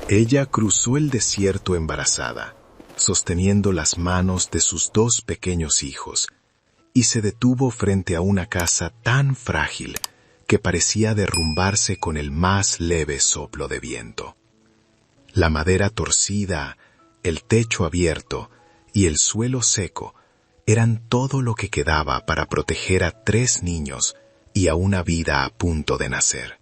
Ella cruzó el desierto embarazada, sosteniendo las manos de sus 2 pequeños hijos, y se detuvo frente a una casa tan frágil que parecía derrumbarse con el más leve soplo de viento. La madera torcida, el techo abierto y el suelo seco eran todo lo que quedaba para proteger a 3 niños y a una vida a punto de nacer.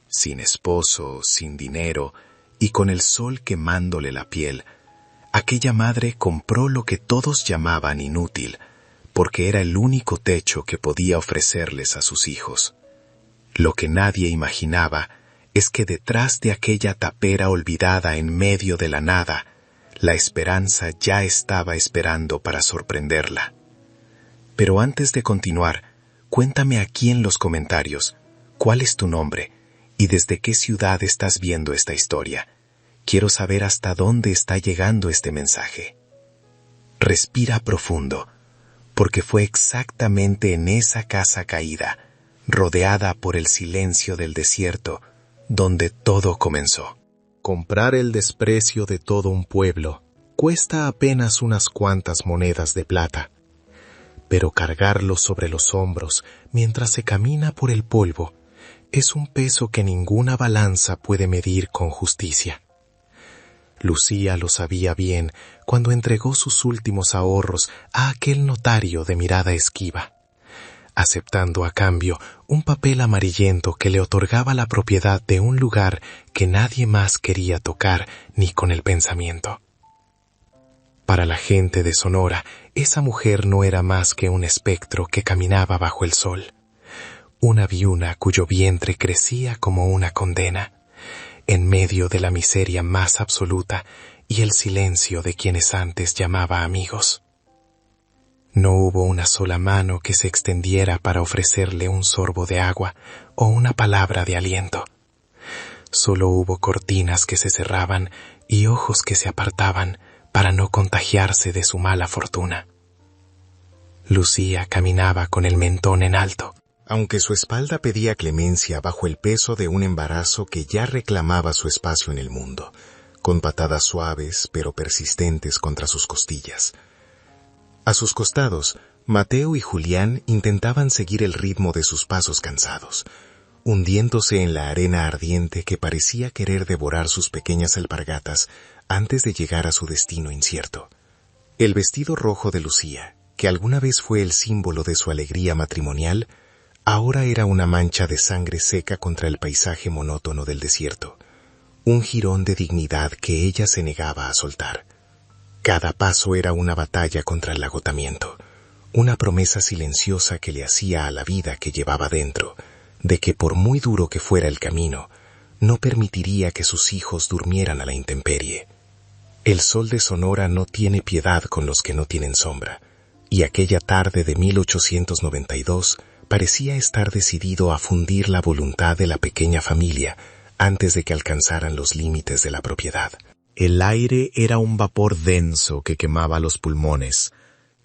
Sin esposo, sin dinero y con el sol quemándole la piel, aquella madre compró lo que todos llamaban inútil, porque era el único techo que podía ofrecerles a sus hijos. Lo que nadie imaginaba es que detrás de aquella tapera olvidada en medio de la nada, la esperanza ya estaba esperando para sorprenderla. Pero antes de continuar, cuéntame aquí en los comentarios, ¿cuál es tu nombre y desde qué ciudad estás viendo esta historia? Quiero saber hasta dónde está llegando este mensaje. Respira profundo, porque fue exactamente en esa casa caída, rodeada por el silencio del desierto, donde todo comenzó. Comprar el desprecio de todo un pueblo cuesta apenas unas cuantas monedas de plata, pero cargarlo sobre los hombros mientras se camina por el polvo es un peso que ninguna balanza puede medir con justicia. Lucía lo sabía bien cuando entregó sus últimos ahorros a aquel notario de mirada esquiva, aceptando a cambio un papel amarillento que le otorgaba la propiedad de un lugar que nadie más quería tocar ni con el pensamiento. Para la gente de Sonora, esa mujer no era más que un espectro que caminaba bajo el sol, una viuda cuyo vientre crecía como una condena, en medio de la miseria más absoluta y el silencio de quienes antes llamaba amigos. No hubo una sola mano que se extendiera para ofrecerle un sorbo de agua o una palabra de aliento. Solo hubo cortinas que se cerraban y ojos que se apartaban para no contagiarse de su mala fortuna. Lucía caminaba con el mentón en alto, aunque su espalda pedía clemencia bajo el peso de un embarazo que ya reclamaba su espacio en el mundo, con patadas suaves pero persistentes contra sus costillas. A sus costados, Mateo y Julián intentaban seguir el ritmo de sus pasos cansados, hundiéndose en la arena ardiente que parecía querer devorar sus pequeñas alpargatas antes de llegar a su destino incierto. El vestido rojo de Lucía, que alguna vez fue el símbolo de su alegría matrimonial, ahora era una mancha de sangre seca contra el paisaje monótono del desierto, un jirón de dignidad que ella se negaba a soltar. Cada paso era una batalla contra el agotamiento, una promesa silenciosa que le hacía a la vida que llevaba dentro, de que por muy duro que fuera el camino, no permitiría que sus hijos durmieran a la intemperie. El sol de Sonora no tiene piedad con los que no tienen sombra, y aquella tarde de 1892 parecía estar decidido a fundir la voluntad de la pequeña familia antes de que alcanzaran los límites de la propiedad. El aire era un vapor denso que quemaba los pulmones,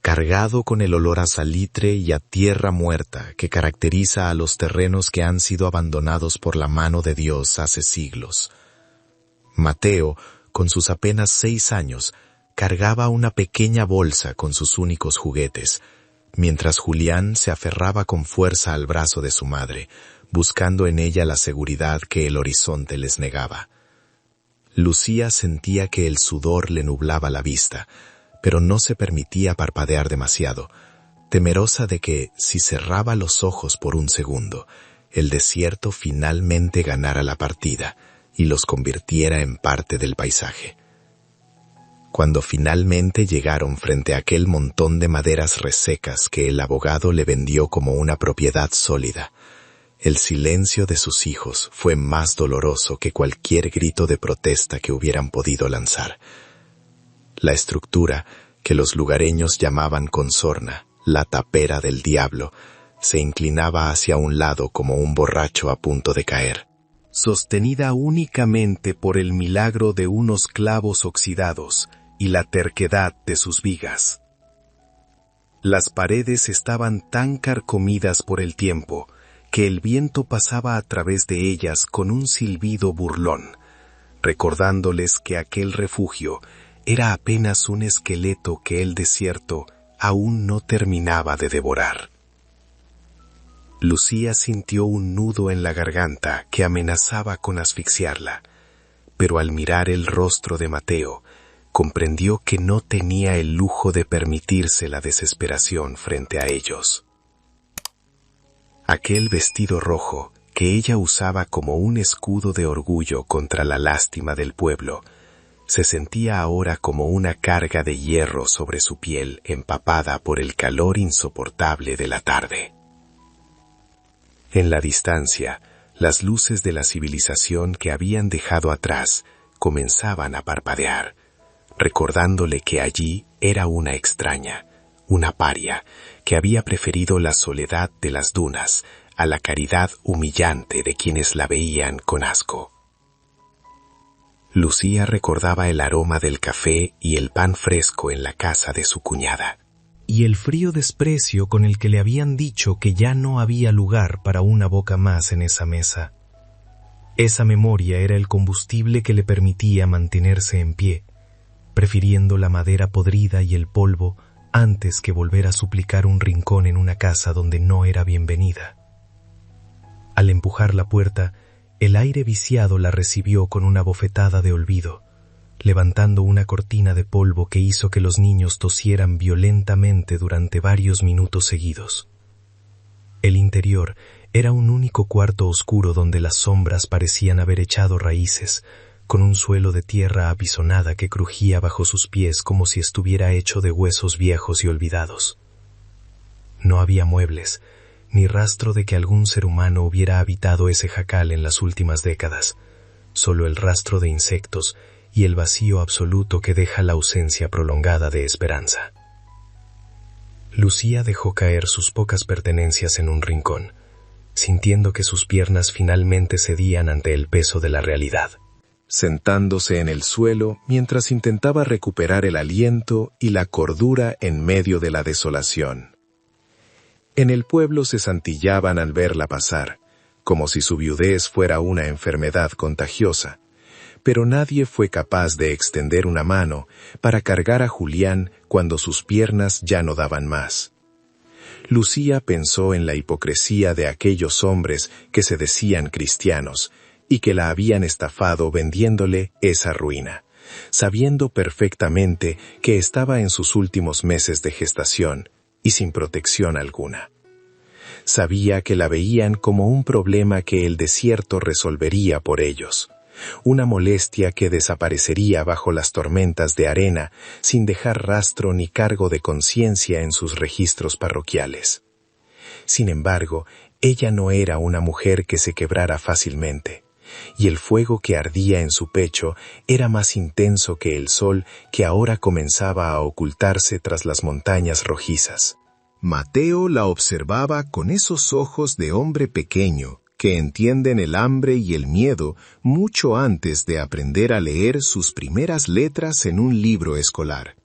cargado con el olor a salitre y a tierra muerta que caracteriza a los terrenos que han sido abandonados por la mano de Dios hace siglos. Mateo, con sus apenas 6 años, cargaba una pequeña bolsa con sus únicos juguetes, mientras Julián se aferraba con fuerza al brazo de su madre, buscando en ella la seguridad que el horizonte les negaba. Lucía sentía que el sudor le nublaba la vista, pero no se permitía parpadear demasiado, temerosa de que, si cerraba los ojos por un segundo, el desierto finalmente ganara la partida y los convirtiera en parte del paisaje. Cuando finalmente llegaron frente a aquel montón de maderas resecas que el abogado le vendió como una propiedad sólida, el silencio de sus hijos fue más doloroso que cualquier grito de protesta que hubieran podido lanzar. La estructura, que los lugareños llamaban con sorna, la tapera del diablo, se inclinaba hacia un lado como un borracho a punto de caer, sostenida únicamente por el milagro de unos clavos oxidados y la terquedad de sus vigas. Las paredes estaban tan carcomidas por el tiempo que el viento pasaba a través de ellas con un silbido burlón, recordándoles que aquel refugio era apenas un esqueleto que el desierto aún no terminaba de devorar. Lucía sintió un nudo en la garganta que amenazaba con asfixiarla, pero al mirar el rostro de Mateo, comprendió que no tenía el lujo de permitirse la desesperación frente a ellos. Aquel vestido rojo que ella usaba como un escudo de orgullo contra la lástima del pueblo, se sentía ahora como una carga de hierro sobre su piel empapada por el calor insoportable de la tarde. En la distancia, las luces de la civilización que habían dejado atrás comenzaban a parpadear, recordándole que allí era una extraña, una paria, que había preferido la soledad de las dunas a la caridad humillante de quienes la veían con asco. Lucía recordaba el aroma del café y el pan fresco en la casa de su cuñada, y el frío desprecio con el que le habían dicho que ya no había lugar para una boca más en esa mesa. Esa memoria era el combustible que le permitía mantenerse en pie, prefiriendo la madera podrida y el polvo antes que volver a suplicar un rincón en una casa donde no era bienvenida. Al empujar la puerta, el aire viciado la recibió con una bofetada de olvido, levantando una cortina de polvo que hizo que los niños tosieran violentamente durante varios minutos seguidos. El interior era un único cuarto oscuro donde las sombras parecían haber echado raíces, con un suelo de tierra apisonada que crujía bajo sus pies como si estuviera hecho de huesos viejos y olvidados. No había muebles, ni rastro de que algún ser humano hubiera habitado ese jacal en las últimas décadas, solo el rastro de insectos y el vacío absoluto que deja la ausencia prolongada de esperanza. Lucía dejó caer sus pocas pertenencias en un rincón, sintiendo que sus piernas finalmente cedían ante el peso de la realidad. Sentándose en el suelo mientras intentaba recuperar el aliento y la cordura en medio de la desolación. En el pueblo se santillaban al verla pasar, como si su viudez fuera una enfermedad contagiosa, pero nadie fue capaz de extender una mano para cargar a Julián cuando sus piernas ya no daban más. Lucía pensó en la hipocresía de aquellos hombres que se decían cristianos y que la habían estafado vendiéndole esa ruina, sabiendo perfectamente que estaba en sus últimos meses de gestación y sin protección alguna. Sabía que la veían como un problema que el desierto resolvería por ellos, una molestia que desaparecería bajo las tormentas de arena sin dejar rastro ni cargo de conciencia en sus registros parroquiales. Sin embargo, ella no era una mujer que se quebrara fácilmente, y el fuego que ardía en su pecho era más intenso que el sol que ahora comenzaba a ocultarse tras las montañas rojizas. Mateo la observaba con esos ojos de hombre pequeño que entienden el hambre y el miedo mucho antes de aprender a leer sus primeras letras en un libro escolar.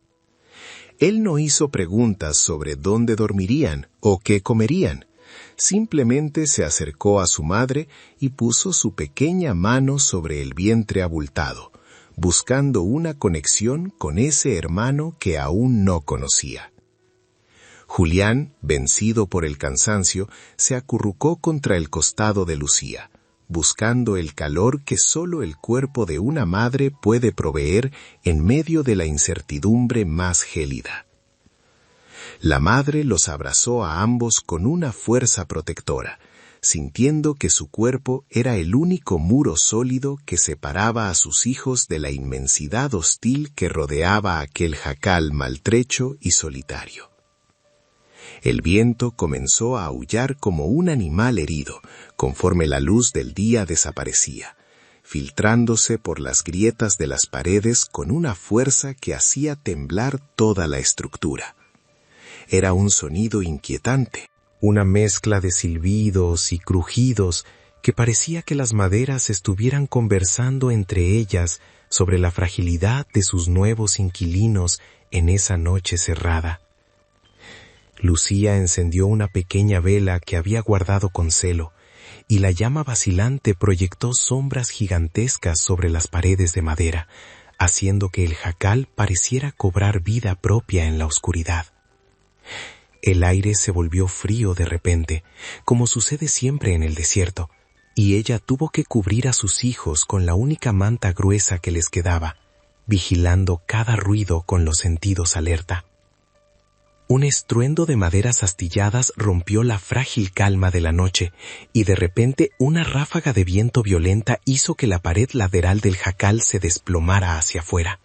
Él no hizo preguntas sobre dónde dormirían o qué comerían. Simplemente se acercó a su madre y puso su pequeña mano sobre el vientre abultado, buscando una conexión con ese hermano que aún no conocía. Julián, vencido por el cansancio, se acurrucó contra el costado de Lucía, buscando el calor que solo el cuerpo de una madre puede proveer en medio de la incertidumbre más gélida. La madre los abrazó a ambos con una fuerza protectora, sintiendo que su cuerpo era el único muro sólido que separaba a sus hijos de la inmensidad hostil que rodeaba aquel jacal maltrecho y solitario. El viento comenzó a aullar como un animal herido, conforme la luz del día desaparecía, filtrándose por las grietas de las paredes con una fuerza que hacía temblar toda la estructura. Era un sonido inquietante, una mezcla de silbidos y crujidos que parecía que las maderas estuvieran conversando entre ellas sobre la fragilidad de sus nuevos inquilinos en esa noche cerrada. Lucía encendió una pequeña vela que había guardado con celo y la llama vacilante proyectó sombras gigantescas sobre las paredes de madera, haciendo que el jacal pareciera cobrar vida propia en la oscuridad. El aire se volvió frío de repente, como sucede siempre en el desierto, y ella tuvo que cubrir a sus hijos con la única manta gruesa que les quedaba, vigilando cada ruido con los sentidos alerta. Un estruendo de maderas astilladas rompió la frágil calma de la noche, y de repente una ráfaga de viento violenta hizo que la pared lateral del jacal se desplomara hacia afuera.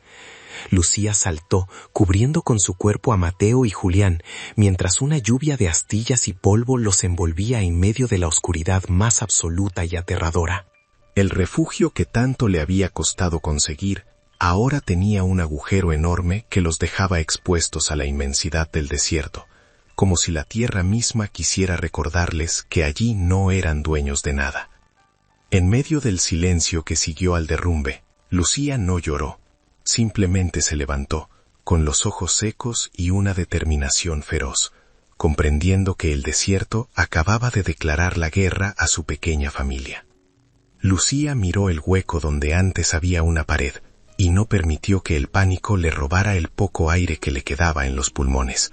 Lucía saltó, cubriendo con su cuerpo a Mateo y Julián, mientras una lluvia de astillas y polvo los envolvía en medio de la oscuridad más absoluta y aterradora. El refugio que tanto le había costado conseguir ahora tenía un agujero enorme que los dejaba expuestos a la inmensidad del desierto, como si la tierra misma quisiera recordarles que allí no eran dueños de nada. En medio del silencio que siguió al derrumbe, Lucía no lloró, simplemente se levantó, con los ojos secos y una determinación feroz, comprendiendo que el desierto acababa de declarar la guerra a su pequeña familia. Lucía miró el hueco donde antes había una pared, y no permitió que el pánico le robara el poco aire que le quedaba en los pulmones.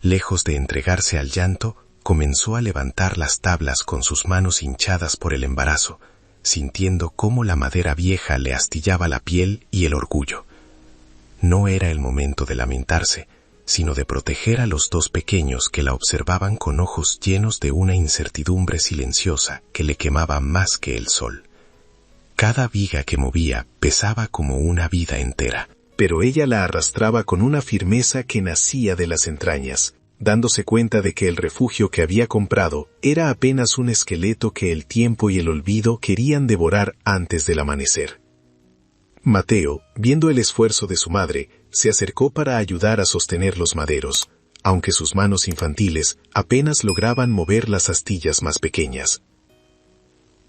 Lejos de entregarse al llanto, comenzó a levantar las tablas con sus manos hinchadas por el embarazo, sintiendo cómo la madera vieja le astillaba la piel y el orgullo. No era el momento de lamentarse, sino de proteger a los dos pequeños que la observaban con ojos llenos de una incertidumbre silenciosa que le quemaba más que el sol. Cada viga que movía pesaba como una vida entera, pero ella la arrastraba con una firmeza que nacía de las entrañas, dándose cuenta de que el refugio que había comprado era apenas un esqueleto que el tiempo y el olvido querían devorar antes del amanecer. Mateo, viendo el esfuerzo de su madre, se acercó para ayudar a sostener los maderos, aunque sus manos infantiles apenas lograban mover las astillas más pequeñas.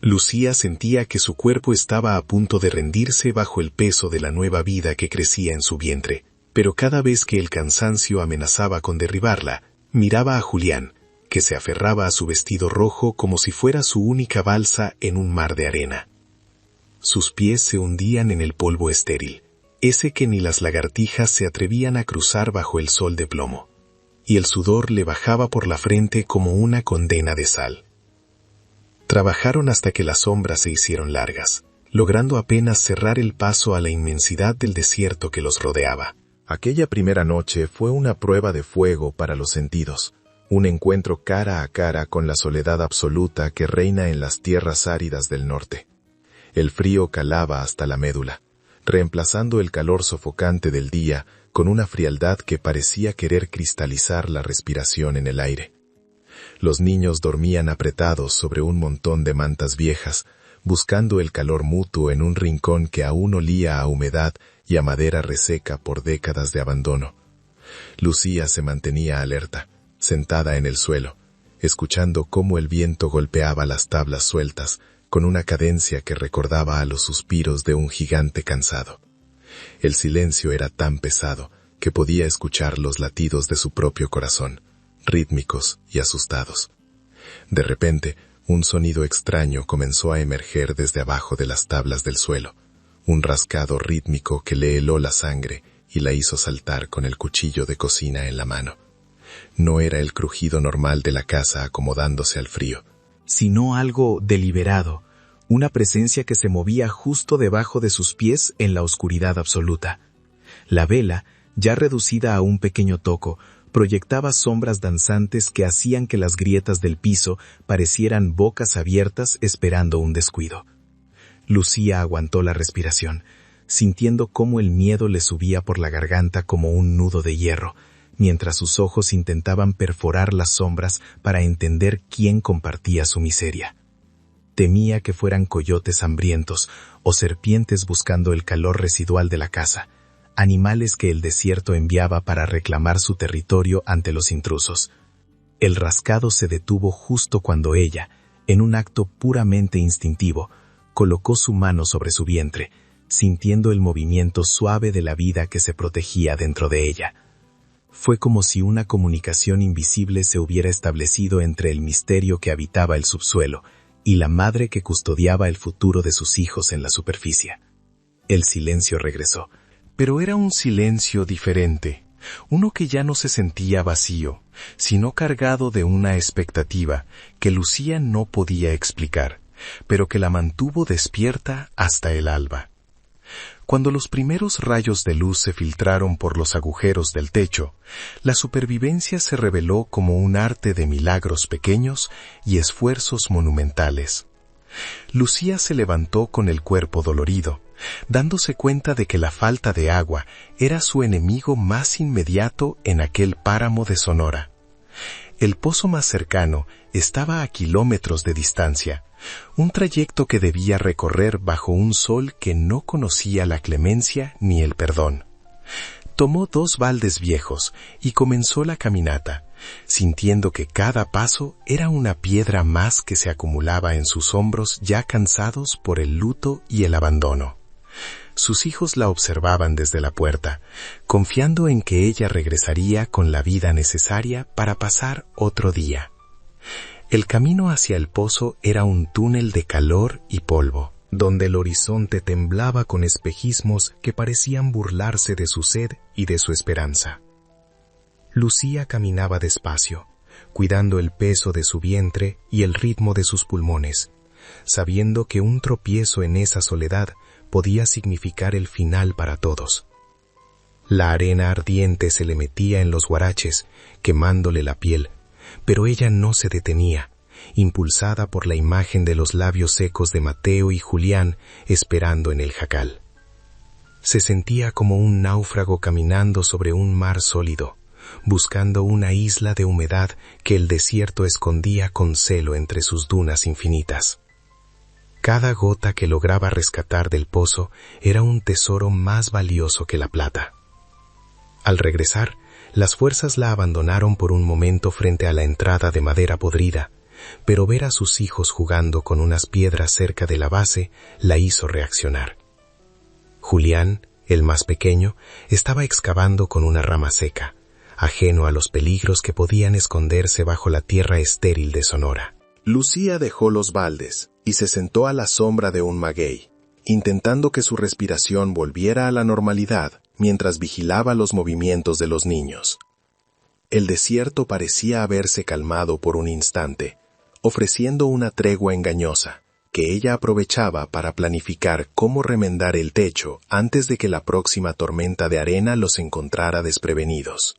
Lucía sentía que su cuerpo estaba a punto de rendirse bajo el peso de la nueva vida que crecía en su vientre, pero cada vez que el cansancio amenazaba con derribarla, miraba a Julián, que se aferraba a su vestido rojo como si fuera su única balsa en un mar de arena. Sus pies se hundían en el polvo estéril, ese que ni las lagartijas se atrevían a cruzar bajo el sol de plomo, y el sudor le bajaba por la frente como una condena de sal. Trabajaron hasta que las sombras se hicieron largas, logrando apenas cerrar el paso a la inmensidad del desierto que los rodeaba. Aquella primera noche fue una prueba de fuego para los sentidos, un encuentro cara a cara con la soledad absoluta que reina en las tierras áridas del norte. El frío calaba hasta la médula, reemplazando el calor sofocante del día con una frialdad que parecía querer cristalizar la respiración en el aire. Los niños dormían apretados sobre un montón de mantas viejas, buscando el calor mutuo en un rincón que aún olía a humedad y a madera reseca por décadas de abandono. Lucía se mantenía alerta, sentada en el suelo, escuchando cómo el viento golpeaba las tablas sueltas con una cadencia que recordaba a los suspiros de un gigante cansado. El silencio era tan pesado que podía escuchar los latidos de su propio corazón, rítmicos y asustados. De repente, un sonido extraño comenzó a emerger desde abajo de las tablas del suelo, un rascado rítmico que le heló la sangre y la hizo saltar con el cuchillo de cocina en la mano. No era el crujido normal de la casa acomodándose al frío, sino algo deliberado, una presencia que se movía justo debajo de sus pies en la oscuridad absoluta. La vela, ya reducida a un pequeño toco, proyectaba sombras danzantes que hacían que las grietas del piso parecieran bocas abiertas esperando un descuido. Lucía aguantó la respiración, sintiendo cómo el miedo le subía por la garganta como un nudo de hierro, mientras sus ojos intentaban perforar las sombras para entender quién compartía su miseria. Temía que fueran coyotes hambrientos o serpientes buscando el calor residual de la casa, animales que el desierto enviaba para reclamar su territorio ante los intrusos. El rascado se detuvo justo cuando ella, en un acto puramente instintivo, colocó su mano sobre su vientre, sintiendo el movimiento suave de la vida que se protegía dentro de ella. Fue como si una comunicación invisible se hubiera establecido entre el misterio que habitaba el subsuelo y la madre que custodiaba el futuro de sus hijos en la superficie. El silencio regresó, pero era un silencio diferente, uno que ya no se sentía vacío, sino cargado de una expectativa que Lucía no podía explicar, pero que la mantuvo despierta hasta el alba. Cuando los primeros rayos de luz se filtraron por los agujeros del techo, la supervivencia se reveló como un arte de milagros pequeños y esfuerzos monumentales. Lucía se levantó con el cuerpo dolorido, dándose cuenta de que la falta de agua era su enemigo más inmediato en aquel páramo de Sonora. El pozo más cercano estaba a kilómetros de distancia, un trayecto que debía recorrer bajo un sol que no conocía la clemencia ni el perdón. Tomó 2 baldes viejos y comenzó la caminata, sintiendo que cada paso era una piedra más que se acumulaba en sus hombros ya cansados por el luto y el abandono. Sus hijos la observaban desde la puerta, confiando en que ella regresaría con la vida necesaria para pasar otro día. El camino hacia el pozo era un túnel de calor y polvo, donde el horizonte temblaba con espejismos que parecían burlarse de su sed y de su esperanza. Lucía caminaba despacio, cuidando el peso de su vientre y el ritmo de sus pulmones, sabiendo que un tropiezo en esa soledad podía significar el final para todos. La arena ardiente se le metía en los huaraches, quemándole la piel, pero ella no se detenía, impulsada por la imagen de los labios secos de Mateo y Julián esperando en el jacal. Se sentía como un náufrago caminando sobre un mar sólido, buscando una isla de humedad que el desierto escondía con celo entre sus dunas infinitas. Cada gota que lograba rescatar del pozo era un tesoro más valioso que la plata. Al regresar, las fuerzas la abandonaron por un momento frente a la entrada de madera podrida, pero ver a sus hijos jugando con unas piedras cerca de la base la hizo reaccionar. Julián, el más pequeño, estaba excavando con una rama seca, ajeno a los peligros que podían esconderse bajo la tierra estéril de Sonora. Lucía dejó los baldes y se sentó a la sombra de un maguey, intentando que su respiración volviera a la normalidad mientras vigilaba los movimientos de los niños. El desierto parecía haberse calmado por un instante, ofreciendo una tregua engañosa, que ella aprovechaba para planificar cómo remendar el techo antes de que la próxima tormenta de arena los encontrara desprevenidos.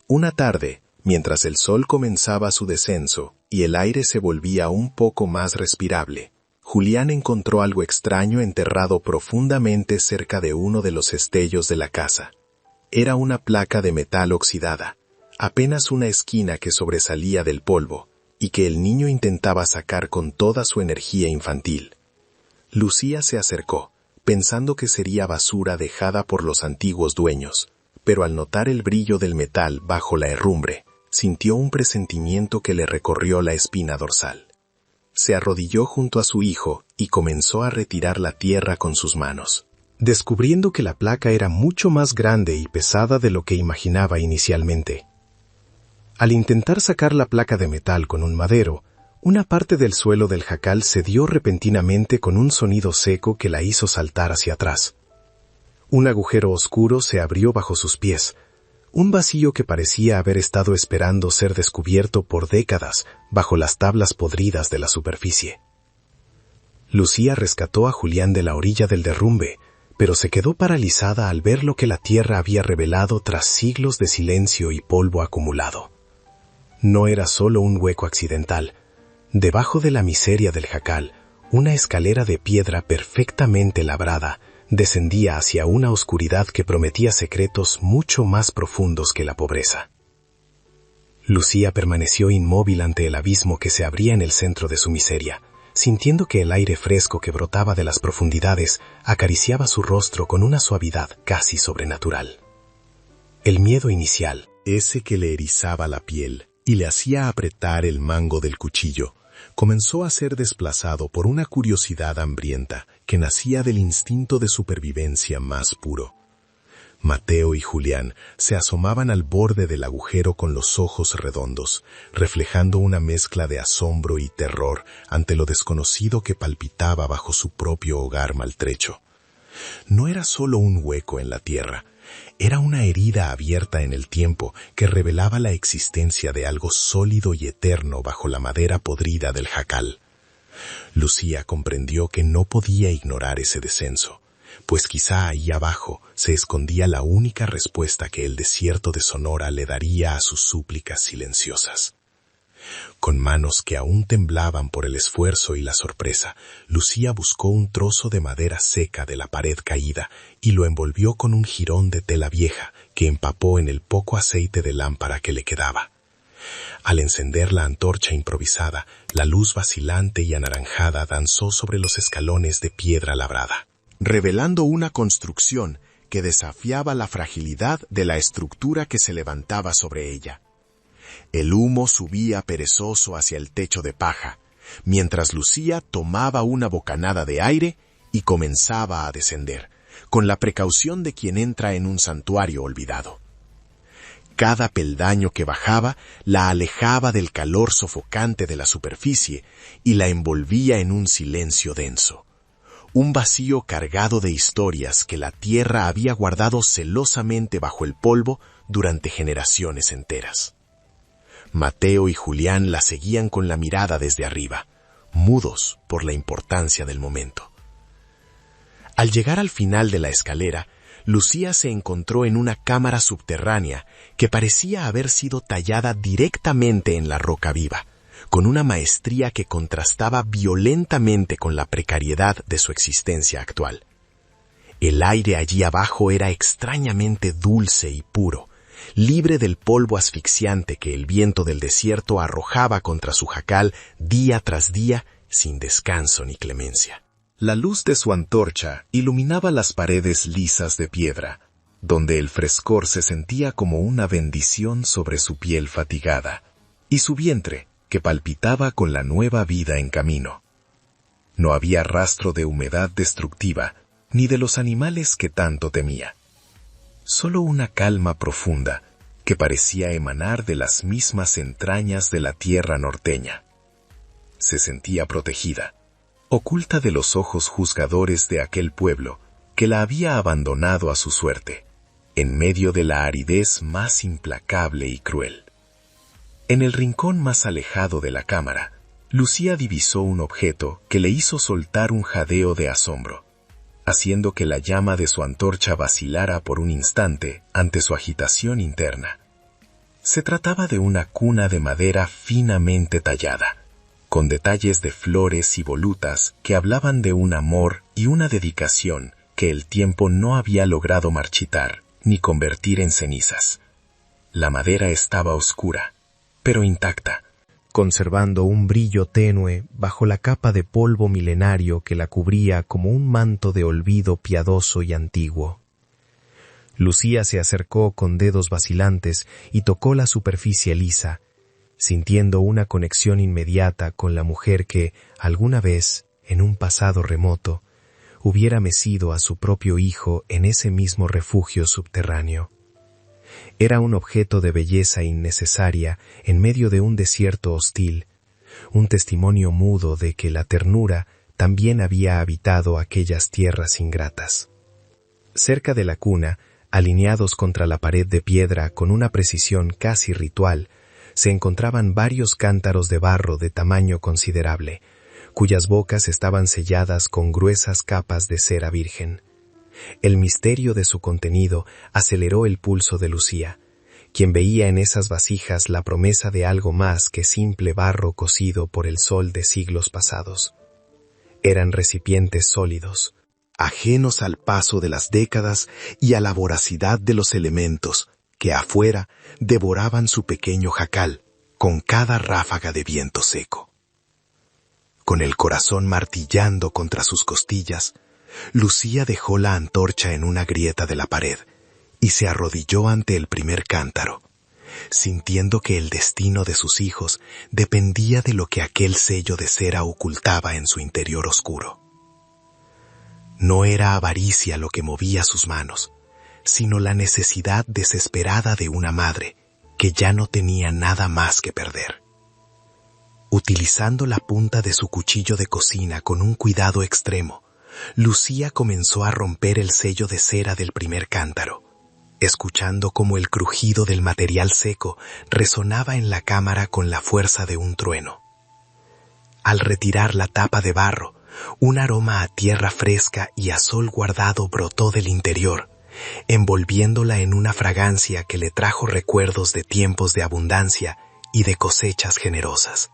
Una tarde, mientras el sol comenzaba su descenso y el aire se volvía un poco más respirable, Julián encontró algo extraño enterrado profundamente cerca de uno de los estellos de la casa. Era una placa de metal oxidada, apenas una esquina que sobresalía del polvo, y que el niño intentaba sacar con toda su energía infantil. Lucía se acercó, pensando que sería basura dejada por los antiguos dueños, pero al notar el brillo del metal bajo la herrumbre, sintió un presentimiento que le recorrió la espina dorsal. Se arrodilló junto a su hijo y comenzó a retirar la tierra con sus manos, descubriendo que la placa era mucho más grande y pesada de lo que imaginaba inicialmente. Al intentar sacar la placa de metal con un madero, una parte del suelo del jacal cedió repentinamente con un sonido seco que la hizo saltar hacia atrás. Un agujero oscuro se abrió bajo sus pies, un vacío que parecía haber estado esperando ser descubierto por décadas bajo las tablas podridas de la superficie. Lucía rescató a Julián de la orilla del derrumbe, pero se quedó paralizada al ver lo que la tierra había revelado tras siglos de silencio y polvo acumulado. No era solo un hueco accidental. Debajo de la miseria del jacal, una escalera de piedra perfectamente labrada descendía hacia una oscuridad que prometía secretos mucho más profundos que la pobreza. Lucía permaneció inmóvil ante el abismo que se abría en el centro de su miseria, sintiendo que el aire fresco que brotaba de las profundidades acariciaba su rostro con una suavidad casi sobrenatural. El miedo inicial, ese que le erizaba la piel y le hacía apretar el mango del cuchillo, comenzó a ser desplazado por una curiosidad hambrienta que nacía del instinto de supervivencia más puro. Mateo y Julián se asomaban al borde del agujero con los ojos redondos, reflejando una mezcla de asombro y terror ante lo desconocido que palpitaba bajo su propio hogar maltrecho. No era solo un hueco en la tierra, era una herida abierta en el tiempo que revelaba la existencia de algo sólido y eterno bajo la madera podrida del jacal. Lucía comprendió que no podía ignorar ese descenso, pues quizá ahí abajo se escondía la única respuesta que el desierto de Sonora le daría a sus súplicas silenciosas. Con manos que aún temblaban por el esfuerzo y la sorpresa, Lucía buscó un trozo de madera seca de la pared caída y lo envolvió con un jirón de tela vieja que empapó en el poco aceite de lámpara que le quedaba. Al encender la antorcha improvisada, la luz vacilante y anaranjada danzó sobre los escalones de piedra labrada, revelando una construcción que desafiaba la fragilidad de la estructura que se levantaba sobre ella. El humo subía perezoso hacia el techo de paja, mientras Lucía tomaba una bocanada de aire y comenzaba a descender, con la precaución de quien entra en un santuario olvidado. Cada peldaño que bajaba la alejaba del calor sofocante de la superficie y la envolvía en un silencio denso. Un vacío cargado de historias que la tierra había guardado celosamente bajo el polvo durante generaciones enteras. Mateo y Julián la seguían con la mirada desde arriba, mudos por la importancia del momento. Al llegar al final de la escalera, Lucía se encontró en una cámara subterránea que parecía haber sido tallada directamente en la roca viva, con una maestría que contrastaba violentamente con la precariedad de su existencia actual. El aire allí abajo era extrañamente dulce y puro, libre del polvo asfixiante que el viento del desierto arrojaba contra su jacal día tras día sin descanso ni clemencia. La luz de su antorcha iluminaba las paredes lisas de piedra, donde el frescor se sentía como una bendición sobre su piel fatigada, y su vientre, que palpitaba con la nueva vida en camino. No había rastro de humedad destructiva, ni de los animales que tanto temía. Solo una calma profunda, que parecía emanar de las mismas entrañas de la tierra norteña. Se sentía protegida, oculta de los ojos juzgadores de aquel pueblo que la había abandonado a su suerte, en medio de la aridez más implacable y cruel. En el rincón más alejado de la cámara, Lucía divisó un objeto que le hizo soltar un jadeo de asombro, haciendo que la llama de su antorcha vacilara por un instante ante su agitación interna. Se trataba de una cuna de madera finamente tallada, con detalles de flores y volutas que hablaban de un amor y una dedicación que el tiempo no había logrado marchitar ni convertir en cenizas. La madera estaba oscura, pero intacta, conservando un brillo tenue bajo la capa de polvo milenario que la cubría como un manto de olvido piadoso y antiguo. Lucía se acercó con dedos vacilantes y tocó la superficie lisa, sintiendo una conexión inmediata con la mujer que, alguna vez, en un pasado remoto, hubiera mecido a su propio hijo en ese mismo refugio subterráneo. Era un objeto de belleza innecesaria en medio de un desierto hostil, un testimonio mudo de que la ternura también había habitado aquellas tierras ingratas. Cerca de la cuna, alineados contra la pared de piedra con una precisión casi ritual, se encontraban varios cántaros de barro de tamaño considerable, cuyas bocas estaban selladas con gruesas capas de cera virgen. El misterio de su contenido aceleró el pulso de Lucía, quien veía en esas vasijas la promesa de algo más que simple barro cocido por el sol de siglos pasados. Eran recipientes sólidos, ajenos al paso de las décadas y a la voracidad de los elementos, que afuera devoraban su pequeño jacal con cada ráfaga de viento seco. Con el corazón martillando contra sus costillas, Lucía dejó la antorcha en una grieta de la pared y se arrodilló ante el primer cántaro, sintiendo que el destino de sus hijos dependía de lo que aquel sello de cera ocultaba en su interior oscuro. No era avaricia lo que movía sus manos, sino la necesidad desesperada de una madre que ya no tenía nada más que perder. Utilizando la punta de su cuchillo de cocina con un cuidado extremo, Lucía comenzó a romper el sello de cera del primer cántaro, escuchando cómo el crujido del material seco resonaba en la cámara con la fuerza de un trueno. Al retirar la tapa de barro, un aroma a tierra fresca y a sol guardado brotó del interior, envolviéndola en una fragancia que le trajo recuerdos de tiempos de abundancia y de cosechas generosas.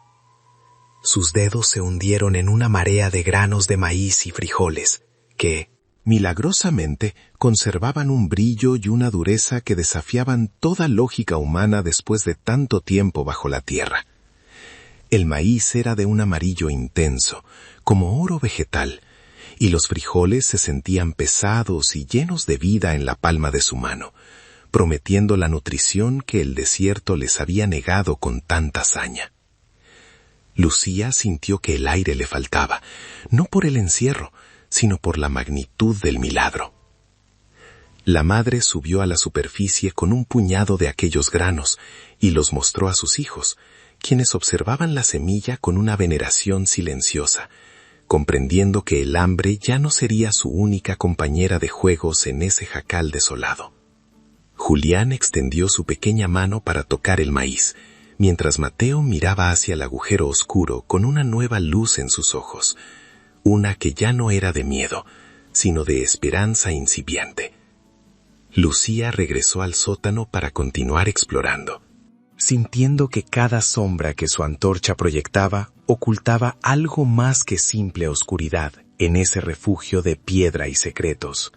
Sus dedos se hundieron en una marea de granos de maíz y frijoles que, milagrosamente, conservaban un brillo y una dureza que desafiaban toda lógica humana después de tanto tiempo bajo la tierra. El maíz era de un amarillo intenso, como oro vegetal, y los frijoles se sentían pesados y llenos de vida en la palma de su mano, prometiendo la nutrición que el desierto les había negado con tanta hazaña. Lucía sintió que el aire le faltaba, no por el encierro, sino por la magnitud del milagro. La madre subió a la superficie con un puñado de aquellos granos y los mostró a sus hijos, quienes observaban la semilla con una veneración silenciosa, comprendiendo que el hambre ya no sería su única compañera de juegos en ese jacal desolado. Julián extendió su pequeña mano para tocar el maíz, mientras Mateo miraba hacia el agujero oscuro con una nueva luz en sus ojos, una que ya no era de miedo, sino de esperanza incipiente. Lucía regresó al sótano para continuar explorando, sintiendo que cada sombra que su antorcha proyectaba ocultaba algo más que simple oscuridad en ese refugio de piedra y secretos.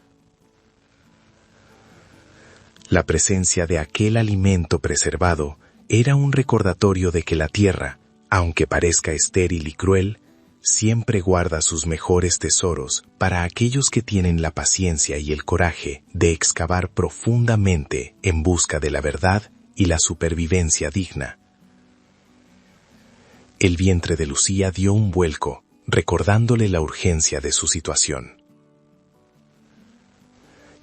La presencia de aquel alimento preservado era un recordatorio de que la tierra, aunque parezca estéril y cruel, siempre guarda sus mejores tesoros para aquellos que tienen la paciencia y el coraje de excavar profundamente en busca de la verdad y la supervivencia digna. El vientre de Lucía dio un vuelco, recordándole la urgencia de su situación.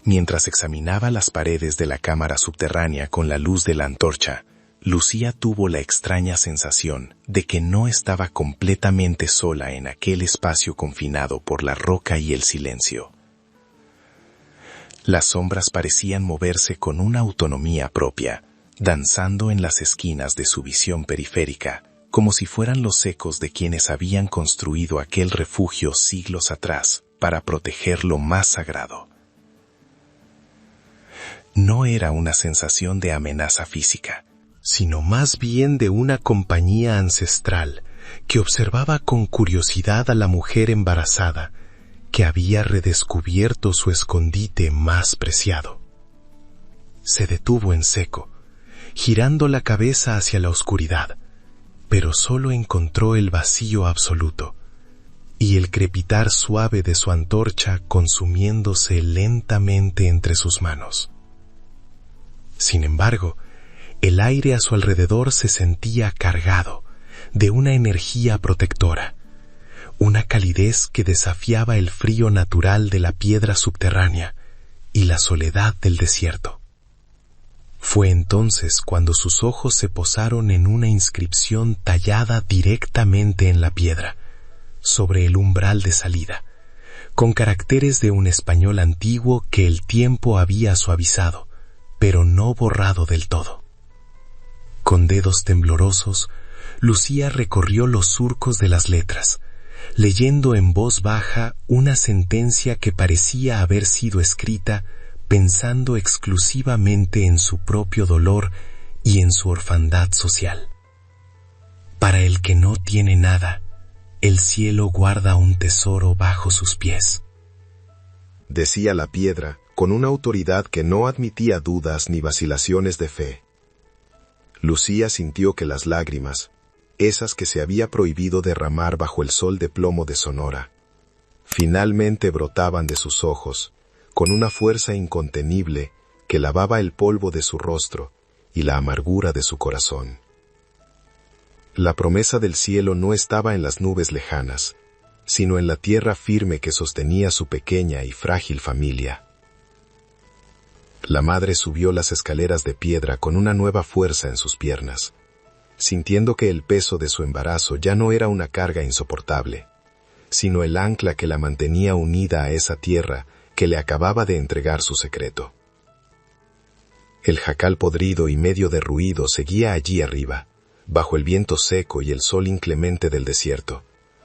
Mientras examinaba las paredes de la cámara subterránea con la luz de la antorcha, Lucía tuvo la extraña sensación de que no estaba completamente sola en aquel espacio confinado por la roca y el silencio. Las sombras parecían moverse con una autonomía propia, danzando en las esquinas de su visión periférica, como si fueran los ecos de quienes habían construido aquel refugio siglos atrás para proteger lo más sagrado. No era una sensación de amenaza física, sino más bien de una compañía ancestral que observaba con curiosidad a la mujer embarazada que había redescubierto su escondite más preciado. Se detuvo en seco, girando la cabeza hacia la oscuridad, pero solo encontró el vacío absoluto y el crepitar suave de su antorcha consumiéndose lentamente entre sus manos. Sin embargo, el aire a su alrededor se sentía cargado de una energía protectora, una calidez que desafiaba el frío natural de la piedra subterránea y la soledad del desierto. Fue entonces cuando sus ojos se posaron en una inscripción tallada directamente en la piedra, sobre el umbral de salida, con caracteres de un español antiguo que el tiempo había suavizado, pero no borrado del todo. Con dedos temblorosos, Lucía recorrió los surcos de las letras, leyendo en voz baja una sentencia que parecía haber sido escrita pensando exclusivamente en su propio dolor y en su orfandad social. Para el que no tiene nada, el cielo guarda un tesoro bajo sus pies. Decía la piedra con una autoridad que no admitía dudas ni vacilaciones de fe. Lucía sintió que las lágrimas, esas que se había prohibido derramar bajo el sol de plomo de Sonora, finalmente brotaban de sus ojos, con una fuerza incontenible que lavaba el polvo de su rostro y la amargura de su corazón. La promesa del cielo no estaba en las nubes lejanas, sino en la tierra firme que sostenía su pequeña y frágil familia. La madre subió las escaleras de piedra con una nueva fuerza en sus piernas, sintiendo que el peso de su embarazo ya no era una carga insoportable, sino el ancla que la mantenía unida a esa tierra que le acababa de entregar su secreto. El jacal podrido y medio derruido seguía allí arriba, bajo el viento seco y el sol inclemente del desierto,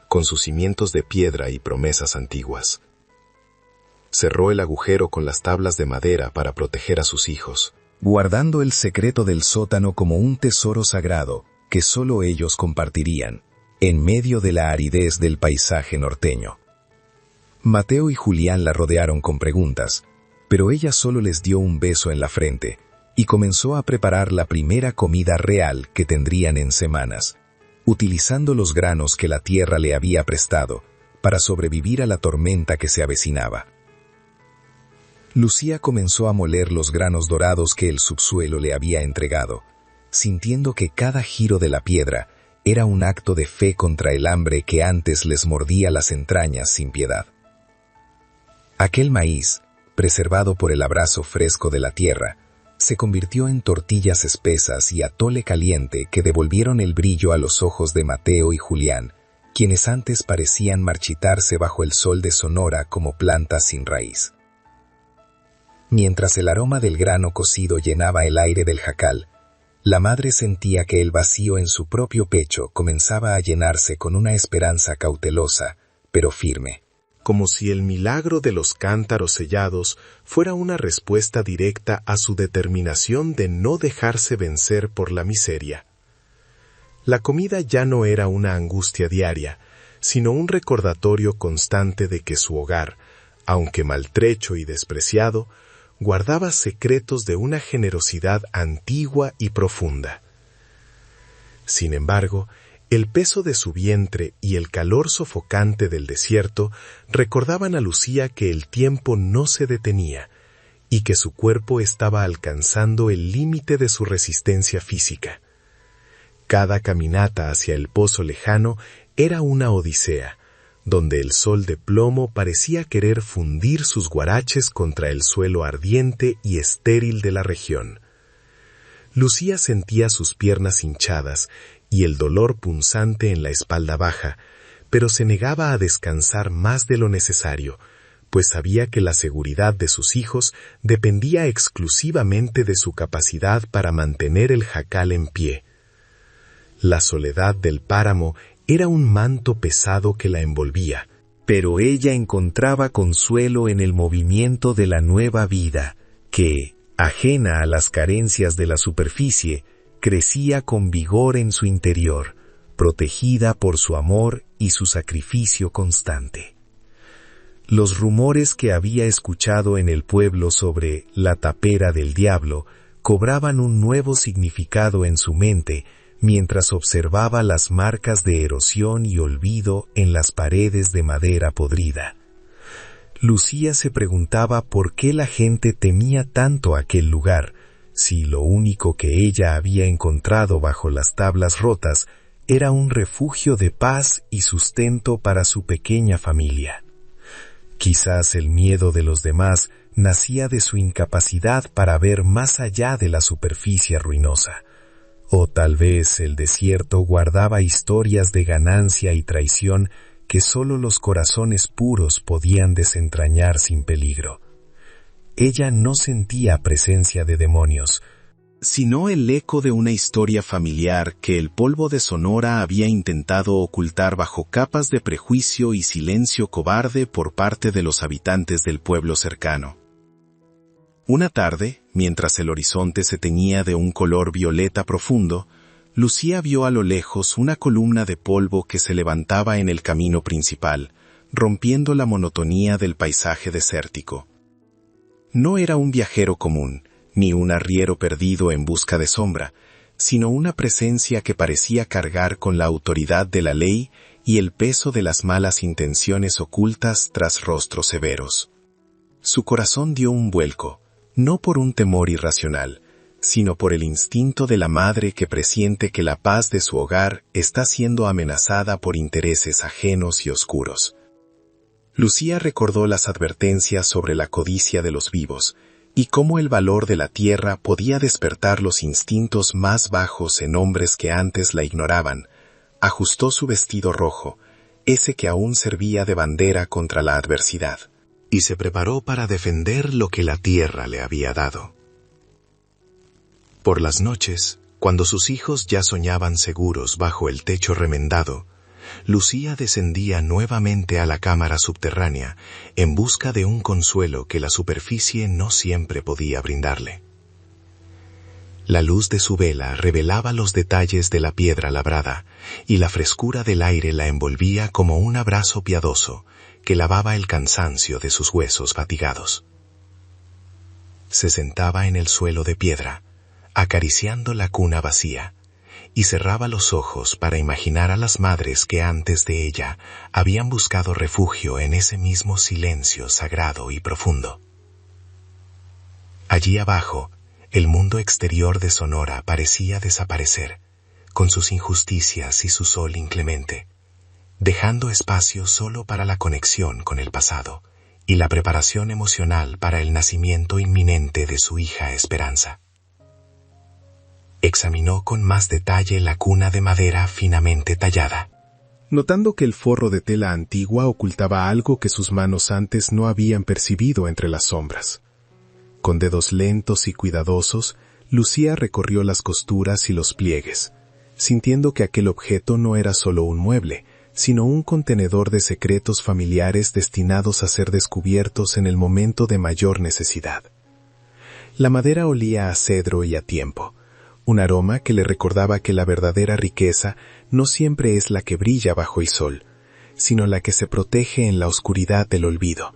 con sus cimientos de piedra y promesas antiguas. Cerró el agujero con las tablas de madera para proteger a sus hijos, guardando el secreto del sótano como un tesoro sagrado que solo ellos compartirían, en medio de la aridez del paisaje norteño. Mateo y Julián la rodearon con preguntas, pero ella solo les dio un beso en la frente y comenzó a preparar la primera comida real que tendrían en semanas, utilizando los granos que la tierra le había prestado para sobrevivir a la tormenta que se avecinaba. Lucía comenzó a moler los granos dorados que el subsuelo le había entregado, sintiendo que cada giro de la piedra era un acto de fe contra el hambre que antes les mordía las entrañas sin piedad. Aquel maíz, preservado por el abrazo fresco de la tierra, se convirtió en tortillas espesas y atole caliente que devolvieron el brillo a los ojos de Mateo y Julián, quienes antes parecían marchitarse bajo el sol de Sonora como plantas sin raíz. Mientras el aroma del grano cocido llenaba el aire del jacal, la madre sentía que el vacío en su propio pecho comenzaba a llenarse con una esperanza cautelosa, pero firme. Como si el milagro de los cántaros sellados fuera una respuesta directa a su determinación de no dejarse vencer por la miseria. La comida ya no era una angustia diaria, sino un recordatorio constante de que su hogar, aunque maltrecho y despreciado, guardaba secretos de una generosidad antigua y profunda. Sin embargo, el peso de su vientre y el calor sofocante del desierto recordaban a Lucía que el tiempo no se detenía y que su cuerpo estaba alcanzando el límite de su resistencia física. Cada caminata hacia el pozo lejano era una odisea, donde el sol de plomo parecía querer fundir sus guaraches contra el suelo ardiente y estéril de la región. Lucía sentía sus piernas hinchadas y el dolor punzante en la espalda baja, pero se negaba a descansar más de lo necesario, pues sabía que la seguridad de sus hijos dependía exclusivamente de su capacidad para mantener el jacal en pie. La soledad del páramo era un manto pesado que la envolvía, pero ella encontraba consuelo en el movimiento de la nueva vida, que, ajena a las carencias de la superficie, crecía con vigor en su interior, protegida por su amor y su sacrificio constante. Los rumores que había escuchado en el pueblo sobre la tapera del diablo cobraban un nuevo significado en su mente mientras observaba las marcas de erosión y olvido en las paredes de madera podrida. Lucía se preguntaba por qué la gente temía tanto aquel lugar, si lo único que ella había encontrado bajo las tablas rotas era un refugio de paz y sustento para su pequeña familia. Quizás el miedo de los demás nacía de su incapacidad para ver más allá de la superficie ruinosa. O tal vez el desierto guardaba historias de ganancia y traición que solo los corazones puros podían desentrañar sin peligro. Ella no sentía presencia de demonios, sino el eco de una historia familiar que el polvo de Sonora había intentado ocultar bajo capas de prejuicio y silencio cobarde por parte de los habitantes del pueblo cercano. Una tarde, mientras el horizonte se teñía de un color violeta profundo, Lucía vio a lo lejos una columna de polvo que se levantaba en el camino principal, rompiendo la monotonía del paisaje desértico. No era un viajero común, ni un arriero perdido en busca de sombra, sino una presencia que parecía cargar con la autoridad de la ley y el peso de las malas intenciones ocultas tras rostros severos. Su corazón dio un vuelco, no por un temor irracional, sino por el instinto de la madre que presiente que la paz de su hogar está siendo amenazada por intereses ajenos y oscuros. Lucía recordó las advertencias sobre la codicia de los vivos, y cómo el valor de la tierra podía despertar los instintos más bajos en hombres que antes la ignoraban, ajustó su vestido rojo, ese que aún servía de bandera contra la adversidad, y se preparó para defender lo que la tierra le había dado. Por las noches, cuando sus hijos ya soñaban seguros bajo el techo remendado, Lucía descendía nuevamente a la cámara subterránea en busca de un consuelo que la superficie no siempre podía brindarle. La luz de su vela revelaba los detalles de la piedra labrada, y la frescura del aire la envolvía como un abrazo piadoso que lavaba el cansancio de sus huesos fatigados. Se sentaba en el suelo de piedra, acariciando la cuna vacía, y cerraba los ojos para imaginar a las madres que antes de ella habían buscado refugio en ese mismo silencio sagrado y profundo. Allí abajo, el mundo exterior de Sonora parecía desaparecer, con sus injusticias y su sol inclemente, dejando espacio solo para la conexión con el pasado y la preparación emocional para el nacimiento inminente de su hija Esperanza. Examinó con más detalle la cuna de madera finamente tallada. Notando que el forro de tela antigua ocultaba algo que sus manos antes no habían percibido entre las sombras. Con dedos lentos y cuidadosos, Lucía recorrió las costuras y los pliegues, sintiendo que aquel objeto no era solo un mueble, sino un contenedor de secretos familiares destinados a ser descubiertos en el momento de mayor necesidad. La madera olía a cedro y a tiempo, un aroma que le recordaba que la verdadera riqueza no siempre es la que brilla bajo el sol, sino la que se protege en la oscuridad del olvido.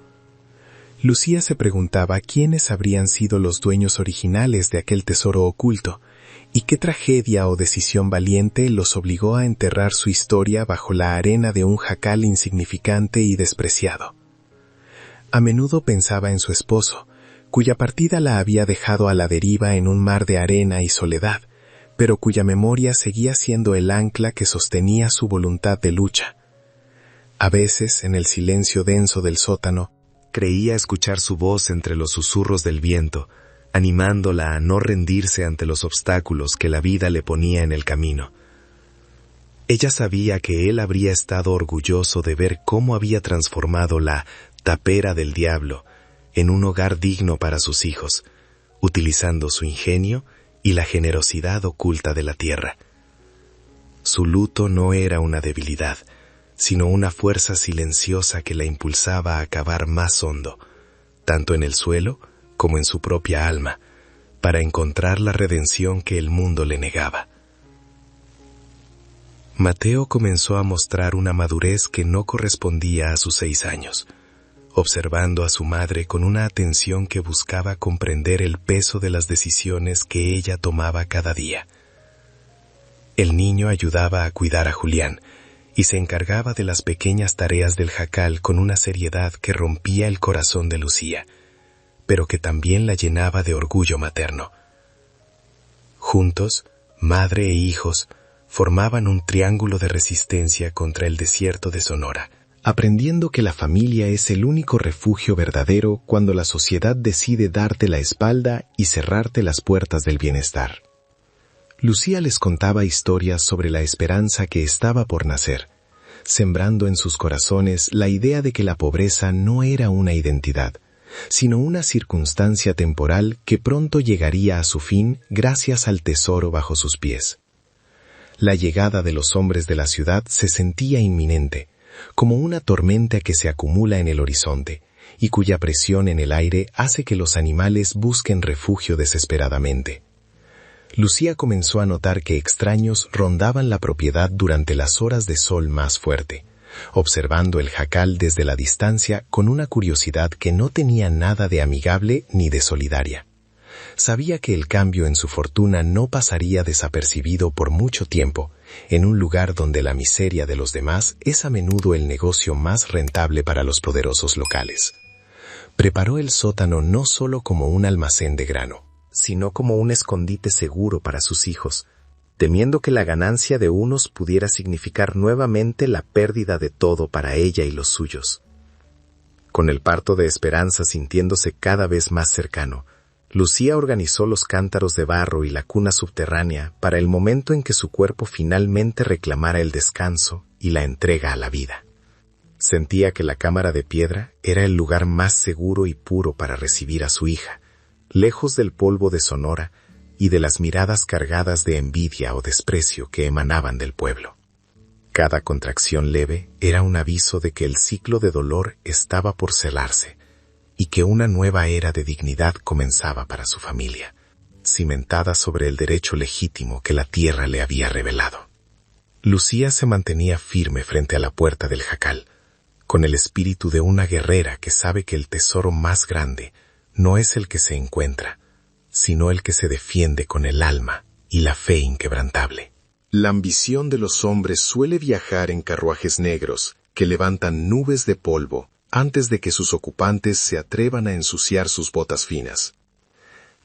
Lucía se preguntaba quiénes habrían sido los dueños originales de aquel tesoro oculto, y qué tragedia o decisión valiente los obligó a enterrar su historia bajo la arena de un jacal insignificante y despreciado. A menudo pensaba en su esposo, cuya partida la había dejado a la deriva en un mar de arena y soledad, pero cuya memoria seguía siendo el ancla que sostenía su voluntad de lucha. A veces, en el silencio denso del sótano, creía escuchar su voz entre los susurros del viento, animándola a no rendirse ante los obstáculos que la vida le ponía en el camino. Ella sabía que él habría estado orgulloso de ver cómo había transformado la tapera del diablo en un hogar digno para sus hijos, utilizando su ingenio y la generosidad oculta de la tierra. Su luto no era una debilidad, sino una fuerza silenciosa que la impulsaba a cavar más hondo, tanto en el suelo como en su propia alma, para encontrar la redención que el mundo le negaba. Mateo comenzó a mostrar una madurez que no correspondía a sus 6 años, observando a su madre con una atención que buscaba comprender el peso de las decisiones que ella tomaba cada día. El niño ayudaba a cuidar a Julián y se encargaba de las pequeñas tareas del jacal con una seriedad que rompía el corazón de Lucía, pero que también la llenaba de orgullo materno. Juntos, madre e hijos, formaban un triángulo de resistencia contra el desierto de Sonora, aprendiendo que la familia es el único refugio verdadero cuando la sociedad decide darte la espalda y cerrarte las puertas del bienestar. Lucía les contaba historias sobre la esperanza que estaba por nacer, sembrando en sus corazones la idea de que la pobreza no era una identidad, sino una circunstancia temporal que pronto llegaría a su fin gracias al tesoro bajo sus pies. La llegada de los hombres de la ciudad se sentía inminente, como una tormenta que se acumula en el horizonte y cuya presión en el aire hace que los animales busquen refugio desesperadamente. Lucía comenzó a notar que extraños rondaban la propiedad durante las horas de sol más fuerte, observando el jacal desde la distancia con una curiosidad que no tenía nada de amigable ni de solidaria. Sabía que el cambio en su fortuna no pasaría desapercibido por mucho tiempo, en un lugar donde la miseria de los demás es a menudo el negocio más rentable para los poderosos locales. Preparó el sótano no solo como un almacén de grano, sino como un escondite seguro para sus hijos, temiendo que la ganancia de unos pudiera significar nuevamente la pérdida de todo para ella y los suyos. Con el parto de Esperanza sintiéndose cada vez más cercano, Lucía organizó los cántaros de barro y la cuna subterránea para el momento en que su cuerpo finalmente reclamara el descanso y la entrega a la vida. Sentía que la cámara de piedra era el lugar más seguro y puro para recibir a su hija, lejos del polvo de Sonora y de las miradas cargadas de envidia o desprecio que emanaban del pueblo. Cada contracción leve era un aviso de que el ciclo de dolor estaba por cerrarse y que una nueva era de dignidad comenzaba para su familia, cimentada sobre el derecho legítimo que la tierra le había revelado. Lucía se mantenía firme frente a la puerta del jacal, con el espíritu de una guerrera que sabe que el tesoro más grande no es el que se encuentra, sino el que se defiende con el alma y la fe inquebrantable. La ambición de los hombres suele viajar en carruajes negros que levantan nubes de polvo antes de que sus ocupantes se atrevan a ensuciar sus botas finas.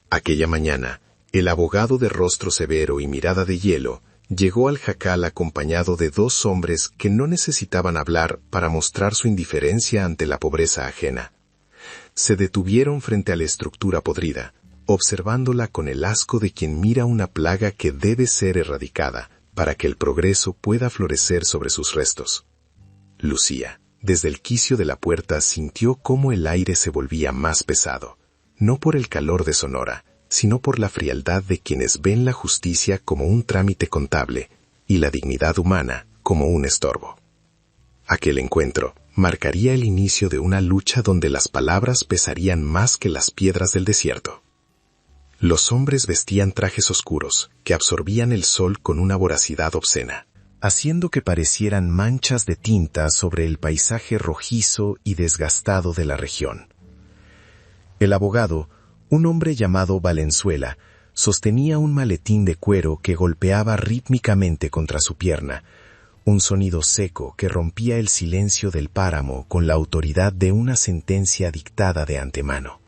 Aquella mañana, el abogado de rostro severo y mirada de hielo llegó al jacal acompañado de dos hombres que no necesitaban hablar para mostrar su indiferencia ante la pobreza ajena. Se detuvieron frente a la estructura podrida, observándola con el asco de quien mira una plaga que debe ser erradicada para que el progreso pueda florecer sobre sus restos. Lucía, desde el quicio de la puerta, sintió cómo el aire se volvía más pesado, no por el calor de Sonora, sino por la frialdad de quienes ven la justicia como un trámite contable y la dignidad humana como un estorbo. Aquel encuentro marcaría el inicio de una lucha donde las palabras pesarían más que las piedras del desierto. Los hombres vestían trajes oscuros que absorbían el sol con una voracidad obscena, haciendo que parecieran manchas de tinta sobre el paisaje rojizo y desgastado de la región. El abogado, un hombre llamado Valenzuela, sostenía un maletín de cuero que golpeaba rítmicamente contra su pierna, un sonido seco que rompía el silencio del páramo con la autoridad de una sentencia dictada de antemano.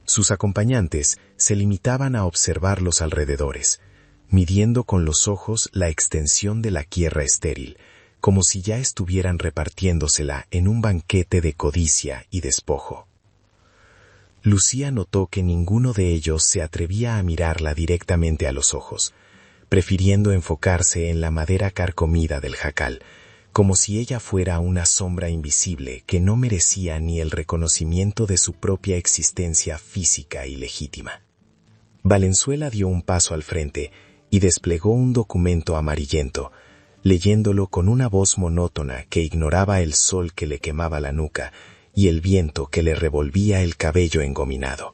Sus acompañantes se limitaban a observar los alrededores, midiendo con los ojos la extensión de la tierra estéril, como si ya estuvieran repartiéndosela en un banquete de codicia y despojo. Lucía notó que ninguno de ellos se atrevía a mirarla directamente a los ojos, prefiriendo enfocarse en la madera carcomida del jacal, como si ella fuera una sombra invisible que no merecía ni el reconocimiento de su propia existencia física y legítima. Valenzuela dio un paso al frente y desplegó un documento amarillento, leyéndolo con una voz monótona que ignoraba el sol que le quemaba la nuca y el viento que le revolvía el cabello engominado.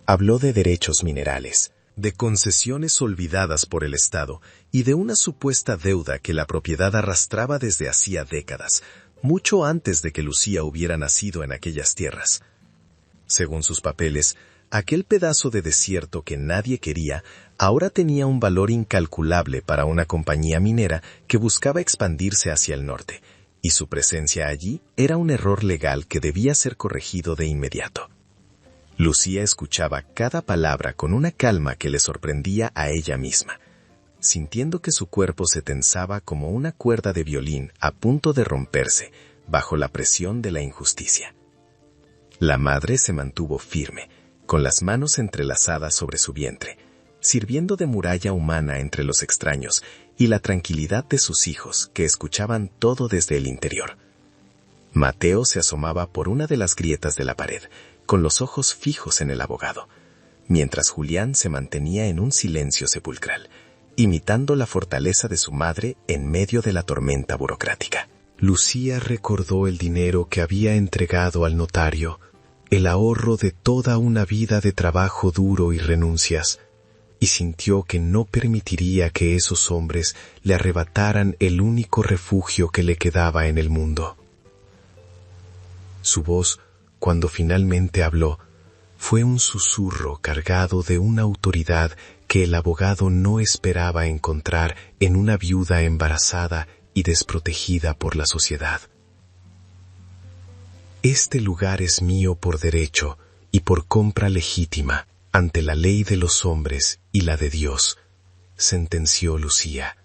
Habló de derechos minerales, de concesiones olvidadas por el Estado y de una supuesta deuda que la propiedad arrastraba desde hacía décadas, mucho antes de que Lucía hubiera nacido en aquellas tierras. Según sus papeles, aquel pedazo de desierto que nadie quería ahora tenía un valor incalculable para una compañía minera que buscaba expandirse hacia el norte, y su presencia allí era un error legal que debía ser corregido de inmediato. Lucía escuchaba cada palabra con una calma que le sorprendía a ella misma, sintiendo que su cuerpo se tensaba como una cuerda de violín a punto de romperse bajo la presión de la injusticia. La madre se mantuvo firme, con las manos entrelazadas sobre su vientre, sirviendo de muralla humana entre los extraños y la tranquilidad de sus hijos que escuchaban todo desde el interior. Mateo se asomaba por una de las grietas de la pared, con los ojos fijos en el abogado, mientras Julián se mantenía en un silencio sepulcral, imitando la fortaleza de su madre en medio de la tormenta burocrática. Lucía recordó el dinero que había entregado al notario, el ahorro de toda una vida de trabajo duro y renuncias, y sintió que no permitiría que esos hombres le arrebataran el único refugio que le quedaba en el mundo. Su voz, cuando finalmente habló, fue un susurro cargado de una autoridad que el abogado no esperaba encontrar en una viuda embarazada y desprotegida por la sociedad. Este lugar es mío por derecho y por compra legítima, ante la ley de los hombres y la de Dios, sentenció Lucía,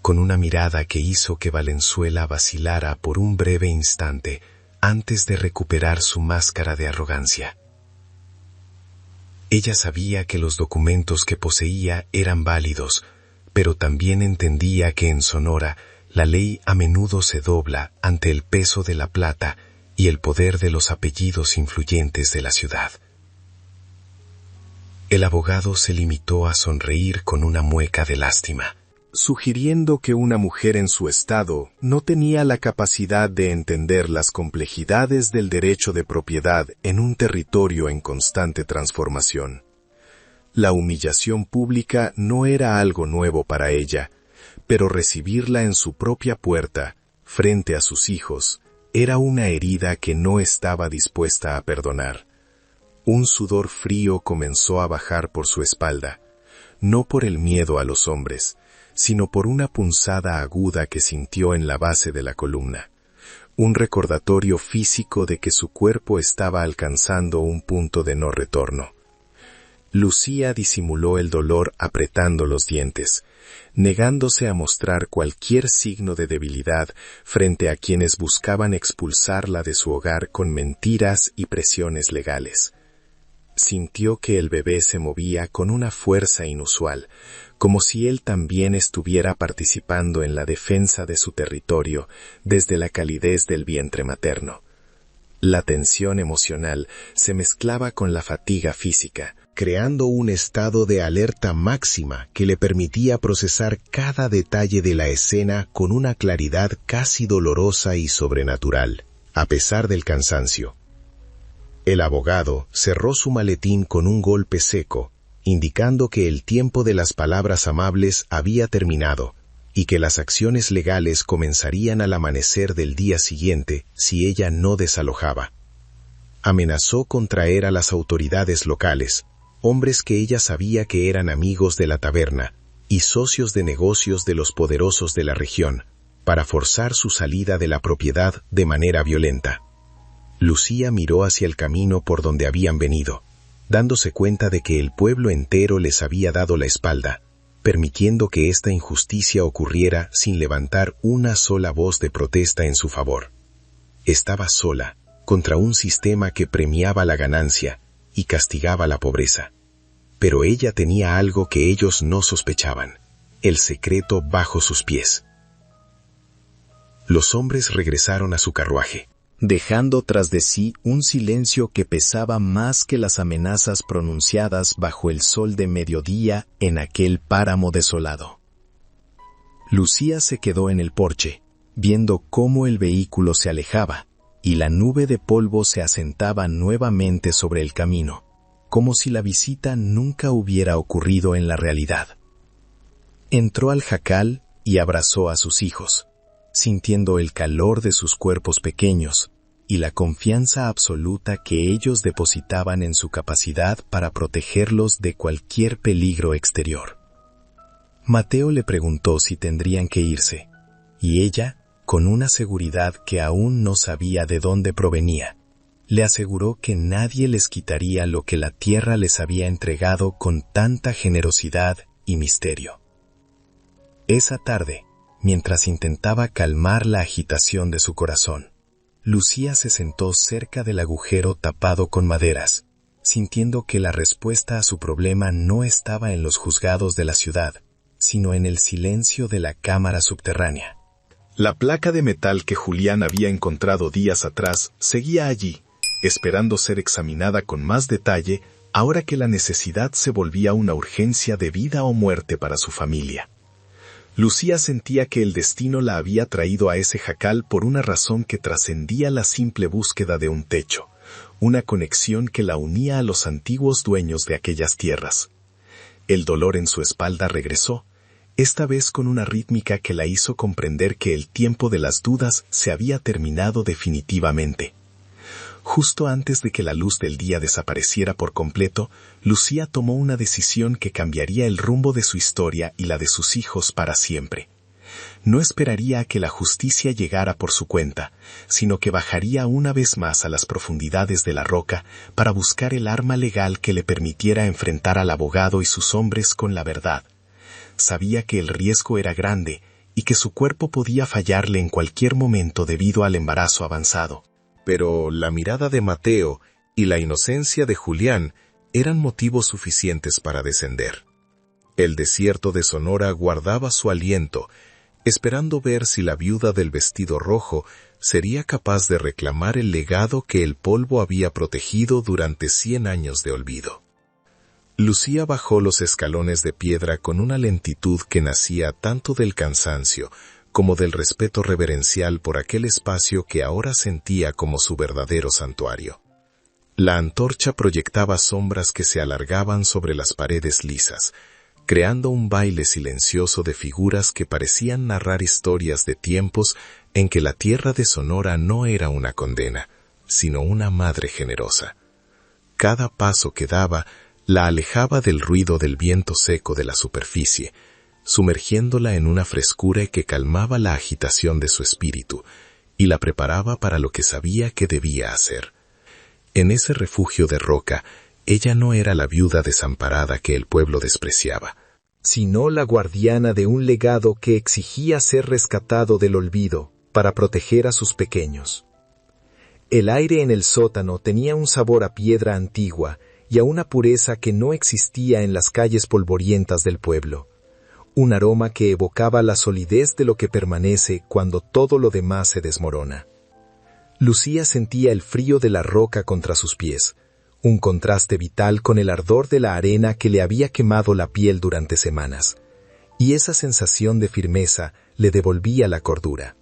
con una mirada que hizo que Valenzuela vacilara por un breve instante antes de recuperar su máscara de arrogancia. Ella sabía que los documentos que poseía eran válidos, pero también entendía que en Sonora la ley a menudo se dobla ante el peso de la plata y el poder de los apellidos influyentes de la ciudad. El abogado se limitó a sonreír con una mueca de lástima, sugiriendo que una mujer en su estado no tenía la capacidad de entender las complejidades del derecho de propiedad en un territorio en constante transformación. La humillación pública no era algo nuevo para ella, pero recibirla en su propia puerta, frente a sus hijos, era una herida que no estaba dispuesta a perdonar. Un sudor frío comenzó a bajar por su espalda, no por el miedo a los hombres, sino por una punzada aguda que sintió en la base de la columna, un recordatorio físico de que su cuerpo estaba alcanzando un punto de no retorno. Lucía disimuló el dolor apretando los dientes, negándose a mostrar cualquier signo de debilidad frente a quienes buscaban expulsarla de su hogar con mentiras y presiones legales. Sintió que el bebé se movía con una fuerza inusual, como si él también estuviera participando en la defensa de su territorio desde la calidez del vientre materno. La tensión emocional se mezclaba con la fatiga física, creando un estado de alerta máxima que le permitía procesar cada detalle de la escena con una claridad casi dolorosa y sobrenatural, a pesar del cansancio. El abogado cerró su maletín con un golpe seco, indicando que el tiempo de las palabras amables había terminado y que las acciones legales comenzarían al amanecer del día siguiente si ella no desalojaba. Amenazó con traer a las autoridades locales, hombres que ella sabía que eran amigos de la taberna y socios de negocios de los poderosos de la región, para forzar su salida de la propiedad de manera violenta. Lucía miró hacia el camino por donde habían venido, dándose cuenta de que el pueblo entero les había dado la espalda, permitiendo que esta injusticia ocurriera sin levantar una sola voz de protesta en su favor. Estaba sola, contra un sistema que premiaba la ganancia y castigaba la pobreza. Pero ella tenía algo que ellos no sospechaban, el secreto bajo sus pies. Los hombres regresaron a su carruaje, dejando tras de sí un silencio que pesaba más que las amenazas pronunciadas bajo el sol de mediodía en aquel páramo desolado. Lucía se quedó en el porche, viendo cómo el vehículo se alejaba, y la nube de polvo se asentaba nuevamente sobre el camino, como si la visita nunca hubiera ocurrido en la realidad. Entró al jacal y abrazó a sus hijos, sintiendo el calor de sus cuerpos pequeños y la confianza absoluta que ellos depositaban en su capacidad para protegerlos de cualquier peligro exterior. Mateo le preguntó si tendrían que irse, y ella, con una seguridad que aún no sabía de dónde provenía, le aseguró que nadie les quitaría lo que la tierra les había entregado con tanta generosidad y misterio. Esa tarde, mientras intentaba calmar la agitación de su corazón, Lucía se sentó cerca del agujero tapado con maderas, sintiendo que la respuesta a su problema no estaba en los juzgados de la ciudad, sino en el silencio de la cámara subterránea. La placa de metal que Julián había encontrado días atrás seguía allí, esperando ser examinada con más detalle ahora que la necesidad se volvía una urgencia de vida o muerte para su familia. Lucía sentía que el destino la había traído a ese jacal por una razón que trascendía la simple búsqueda de un techo, una conexión que la unía a los antiguos dueños de aquellas tierras. El dolor en su espalda regresó, esta vez con una rítmica que la hizo comprender que el tiempo de las dudas se había terminado definitivamente. Justo antes de que la luz del día desapareciera por completo, Lucía tomó una decisión que cambiaría el rumbo de su historia y la de sus hijos para siempre. No esperaría a que la justicia llegara por su cuenta, sino que bajaría una vez más a las profundidades de la roca para buscar el arma legal que le permitiera enfrentar al abogado y sus hombres con la verdad. Sabía que el riesgo era grande y que su cuerpo podía fallarle en cualquier momento debido al embarazo avanzado. Pero la mirada de Mateo y la inocencia de Julián eran motivos suficientes para descender. El desierto de Sonora guardaba su aliento, esperando ver si la viuda del vestido rojo sería capaz de reclamar el legado que el polvo había protegido durante 100 años de olvido. Lucía bajó los escalones de piedra con una lentitud que nacía tanto del cansancio como del respeto reverencial por aquel espacio que ahora sentía como su verdadero santuario. La antorcha proyectaba sombras que se alargaban sobre las paredes lisas, creando un baile silencioso de figuras que parecían narrar historias de tiempos en que la tierra de Sonora no era una condena, sino una madre generosa. Cada paso que daba la alejaba del ruido del viento seco de la superficie, sumergiéndola en una frescura que calmaba la agitación de su espíritu y la preparaba para lo que sabía que debía hacer. En ese refugio de roca, ella no era la viuda desamparada que el pueblo despreciaba, sino la guardiana de un legado que exigía ser rescatado del olvido para proteger a sus pequeños. El aire en el sótano tenía un sabor a piedra antigua y a una pureza que no existía en las calles polvorientas del pueblo, un aroma que evocaba la solidez de lo que permanece cuando todo lo demás se desmorona. Lucía sentía el frío de la roca contra sus pies, un contraste vital con el ardor de la arena que le había quemado la piel durante semanas, y esa sensación de firmeza le devolvía la cordura.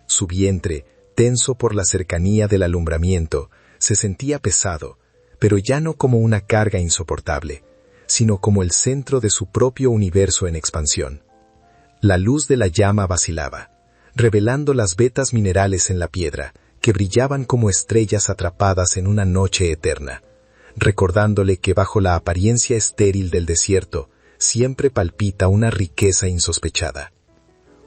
Su vientre, tenso por la cercanía del alumbramiento, se sentía pesado, pero ya no como una carga insoportable, sino como el centro de su propio universo en expansión. La luz de la llama vacilaba, revelando las vetas minerales en la piedra, que brillaban como estrellas atrapadas en una noche eterna, recordándole que bajo la apariencia estéril del desierto siempre palpita una riqueza insospechada.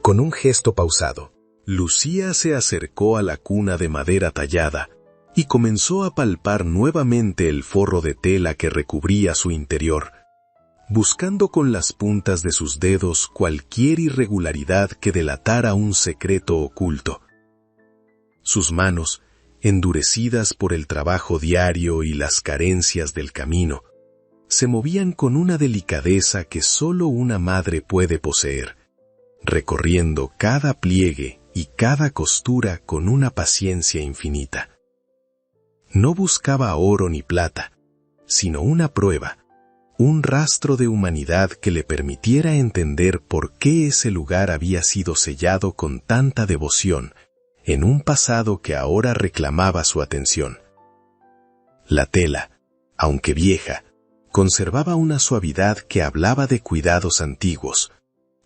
Con un gesto pausado, Lucía se acercó a la cuna de madera tallada y comenzó a palpar nuevamente el forro de tela que recubría su interior, buscando con las puntas de sus dedos cualquier irregularidad que delatara un secreto oculto. Sus manos, endurecidas por el trabajo diario y las carencias del camino, se movían con una delicadeza que solo una madre puede poseer, recorriendo cada pliegue y cada costura con una paciencia infinita. No buscaba oro ni plata, sino una prueba, un rastro de humanidad que le permitiera entender por qué ese lugar había sido sellado con tanta devoción en un pasado que ahora reclamaba su atención. La tela, aunque vieja, conservaba una suavidad que hablaba de cuidados antiguos,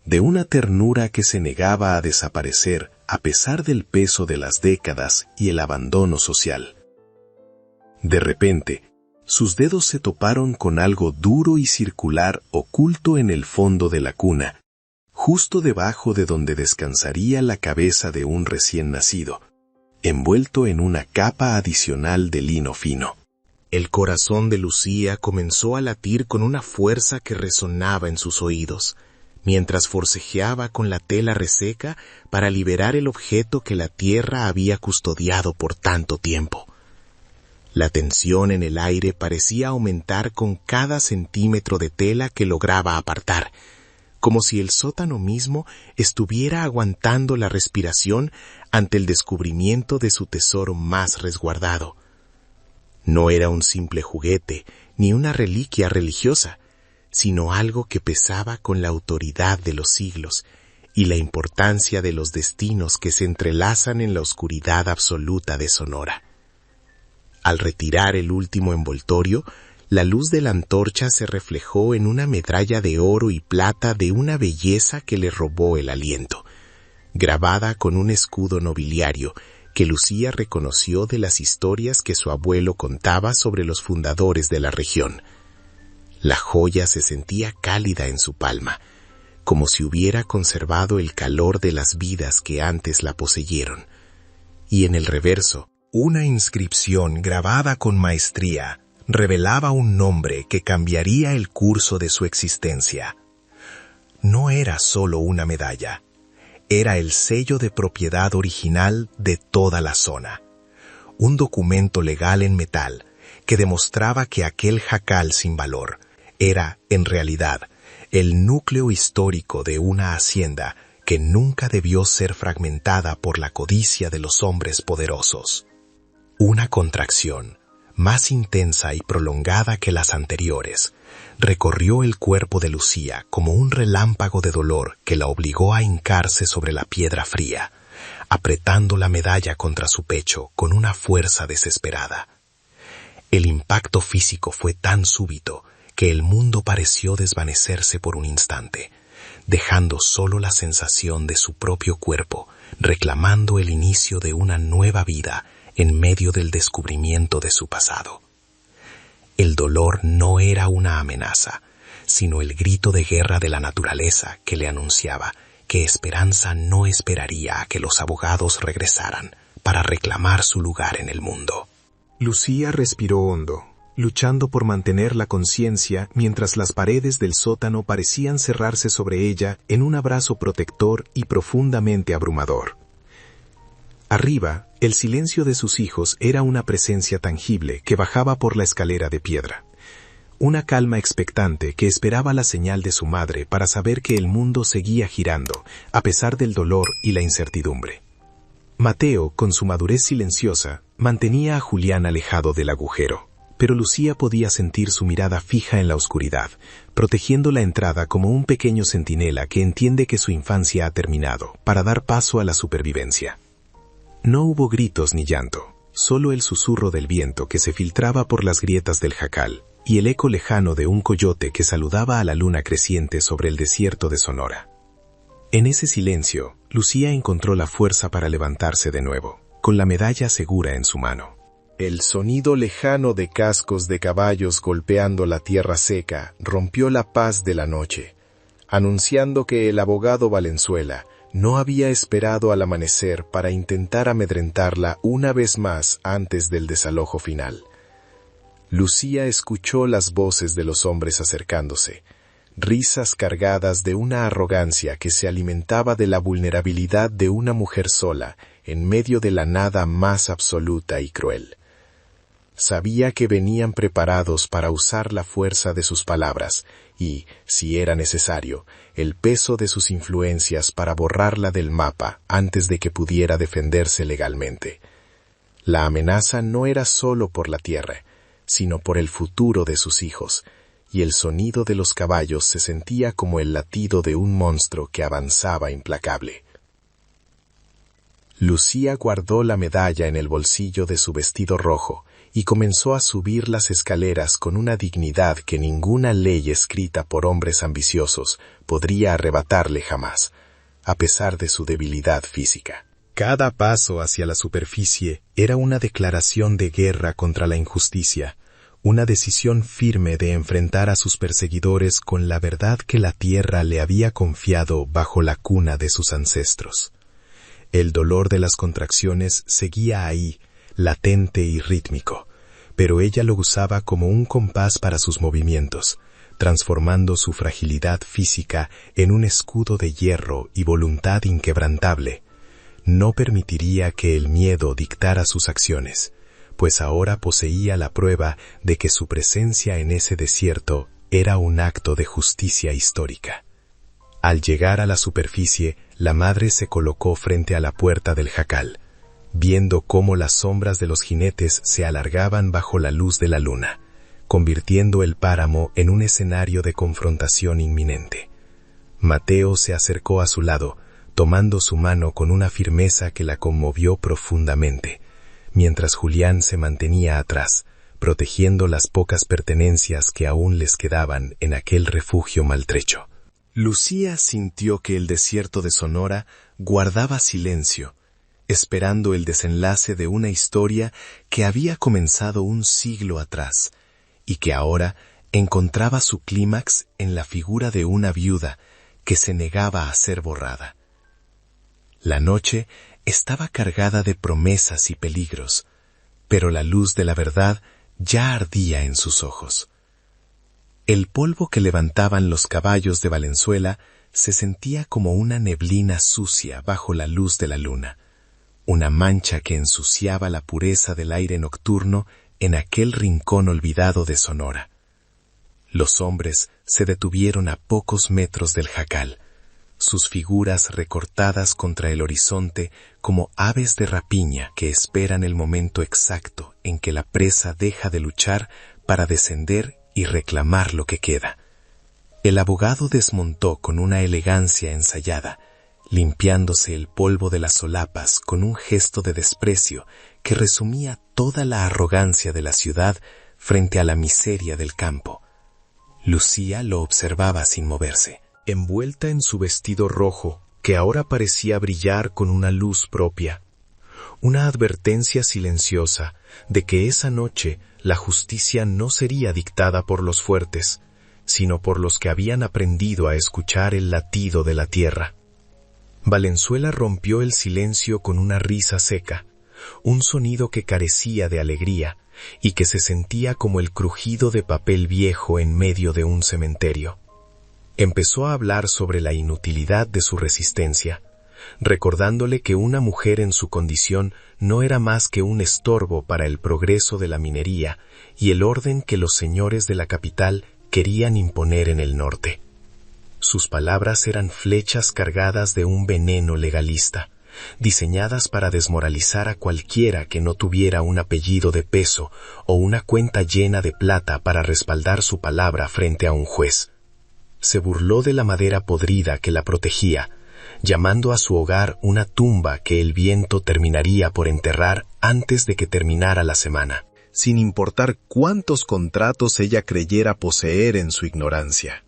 de una ternura que se negaba a desaparecer a pesar del peso de las décadas y el abandono social. De repente, sus dedos se toparon con algo duro y circular oculto en el fondo de la cuna, justo debajo de donde descansaría la cabeza de un recién nacido, envuelto en una capa adicional de lino fino. El corazón de Lucía comenzó a latir con una fuerza que resonaba en sus oídos, mientras forcejeaba con la tela reseca para liberar el objeto que la tierra había custodiado por tanto tiempo. La tensión en el aire parecía aumentar con cada centímetro de tela que lograba apartar, como si el sótano mismo estuviera aguantando la respiración ante el descubrimiento de su tesoro más resguardado. No era un simple juguete ni una reliquia religiosa, sino algo que pesaba con la autoridad de los siglos y la importancia de los destinos que se entrelazan en la oscuridad absoluta de Sonora. Al retirar el último envoltorio, la luz de la antorcha se reflejó en una medalla de oro y plata de una belleza que le robó el aliento, grabada con un escudo nobiliario que Lucía reconoció de las historias que su abuelo contaba sobre los fundadores de la región. La joya se sentía cálida en su palma, como si hubiera conservado el calor de las vidas que antes la poseyeron. Y en el reverso, una inscripción grabada con maestría revelaba un nombre que cambiaría el curso de su existencia. No era solo una medalla, era el sello de propiedad original de toda la zona, un documento legal en metal que demostraba que aquel jacal sin valor era, en realidad, el núcleo histórico de una hacienda que nunca debió ser fragmentada por la codicia de los hombres poderosos. Una contracción, más intensa y prolongada que las anteriores, recorrió el cuerpo de Lucía como un relámpago de dolor que la obligó a hincarse sobre la piedra fría, apretando la medalla contra su pecho con una fuerza desesperada. El impacto físico fue tan súbito que el mundo pareció desvanecerse por un instante, dejando solo la sensación de su propio cuerpo, reclamando el inicio de una nueva vida en medio del descubrimiento de su pasado. El dolor no era una amenaza, sino el grito de guerra de la naturaleza que le anunciaba que Esperanza no esperaría a que los abogados regresaran para reclamar su lugar en el mundo. Lucía respiró hondo, luchando por mantener la conciencia mientras las paredes del sótano parecían cerrarse sobre ella en un abrazo protector y profundamente abrumador. Arriba, el silencio de sus hijos era una presencia tangible que bajaba por la escalera de piedra. Una calma expectante que esperaba la señal de su madre para saber que el mundo seguía girando, a pesar del dolor y la incertidumbre. Mateo, con su madurez silenciosa, mantenía a Julián alejado del agujero, pero Lucía podía sentir su mirada fija en la oscuridad, protegiendo la entrada como un pequeño centinela que entiende que su infancia ha terminado, para dar paso a la supervivencia. No hubo gritos ni llanto, solo el susurro del viento que se filtraba por las grietas del jacal y el eco lejano de un coyote que saludaba a la luna creciente sobre el desierto de Sonora. En ese silencio, Lucía encontró la fuerza para levantarse de nuevo, con la medalla segura en su mano. El sonido lejano de cascos de caballos golpeando la tierra seca rompió la paz de la noche, anunciando que el abogado Valenzuela no había esperado al amanecer para intentar amedrentarla una vez más antes del desalojo final. Lucía escuchó las voces de los hombres acercándose, risas cargadas de una arrogancia que se alimentaba de la vulnerabilidad de una mujer sola en medio de la nada más absoluta y cruel. Sabía que venían preparados para usar la fuerza de sus palabras y, si era necesario, el peso de sus influencias para borrarla del mapa antes de que pudiera defenderse legalmente. La amenaza no era solo por la tierra, sino por el futuro de sus hijos, y el sonido de los caballos se sentía como el latido de un monstruo que avanzaba implacable. Lucía guardó la medalla en el bolsillo de su vestido rojo y comenzó a subir las escaleras con una dignidad que ninguna ley escrita por hombres ambiciosos podría arrebatarle jamás, a pesar de su debilidad física. Cada paso hacia la superficie era una declaración de guerra contra la injusticia, una decisión firme de enfrentar a sus perseguidores con la verdad que la tierra le había confiado bajo la cuna de sus ancestros. El dolor de las contracciones seguía ahí, latente y rítmico, pero ella lo usaba como un compás para sus movimientos, transformando su fragilidad física en un escudo de hierro y voluntad inquebrantable. No permitiría que el miedo dictara sus acciones, pues ahora poseía la prueba de que su presencia en ese desierto era un acto de justicia histórica. Al llegar a la superficie, la madre se colocó frente a la puerta del jacal, viendo cómo las sombras de los jinetes se alargaban bajo la luz de la luna, convirtiendo el páramo en un escenario de confrontación inminente. Mateo se acercó a su lado, tomando su mano con una firmeza que la conmovió profundamente, mientras Julián se mantenía atrás, protegiendo las pocas pertenencias que aún les quedaban en aquel refugio maltrecho. Lucía sintió que el desierto de Sonora guardaba silencio, esperando el desenlace de una historia que había comenzado un siglo atrás y que ahora encontraba su clímax en la figura de una viuda que se negaba a ser borrada. La noche estaba cargada de promesas y peligros, pero la luz de la verdad ya ardía en sus ojos. El polvo que levantaban los caballos de Valenzuela se sentía como una neblina sucia bajo la luz de la luna, una mancha que ensuciaba la pureza del aire nocturno en aquel rincón olvidado de Sonora. Los hombres se detuvieron a pocos metros del jacal, sus figuras recortadas contra el horizonte como aves de rapiña que esperan el momento exacto en que la presa deja de luchar para descender y reclamar lo que queda. El abogado desmontó con una elegancia ensayada, limpiándose el polvo de las solapas con un gesto de desprecio que resumía toda la arrogancia de la ciudad frente a la miseria del campo. Lucía lo observaba sin moverse. Envuelta en su vestido rojo, que ahora parecía brillar con una luz propia, una advertencia silenciosa de que esa noche la justicia no sería dictada por los fuertes, sino por los que habían aprendido a escuchar el latido de la tierra. Valenzuela rompió el silencio con una risa seca, un sonido que carecía de alegría y que se sentía como el crujido de papel viejo en medio de un cementerio. Empezó a hablar sobre la inutilidad de su resistencia, recordándole que una mujer en su condición no era más que un estorbo para el progreso de la minería y el orden que los señores de la capital querían imponer en el norte. Sus palabras eran flechas cargadas de un veneno legalista, diseñadas para desmoralizar a cualquiera que no tuviera un apellido de peso o una cuenta llena de plata para respaldar su palabra frente a un juez. Se burló de la madera podrida que la protegía, llamando a su hogar una tumba que el viento terminaría por enterrar antes de que terminara la semana, sin importar cuántos contratos ella creyera poseer en su ignorancia.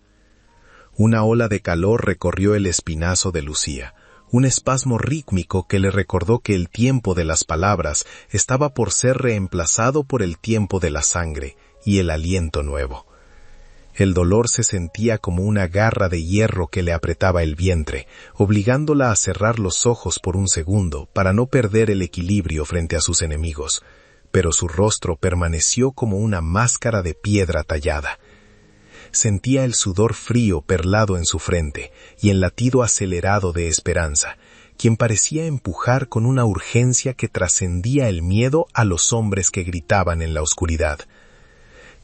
Una ola de calor recorrió el espinazo de Lucía, un espasmo rítmico que le recordó que el tiempo de las palabras estaba por ser reemplazado por el tiempo de la sangre y el aliento nuevo. El dolor se sentía como una garra de hierro que le apretaba el vientre, obligándola a cerrar los ojos por un segundo para no perder el equilibrio frente a sus enemigos, pero su rostro permaneció como una máscara de piedra tallada. Sentía el sudor frío perlado en su frente y el latido acelerado de Esperanza, quien parecía empujar con una urgencia que trascendía el miedo a los hombres que gritaban en la oscuridad.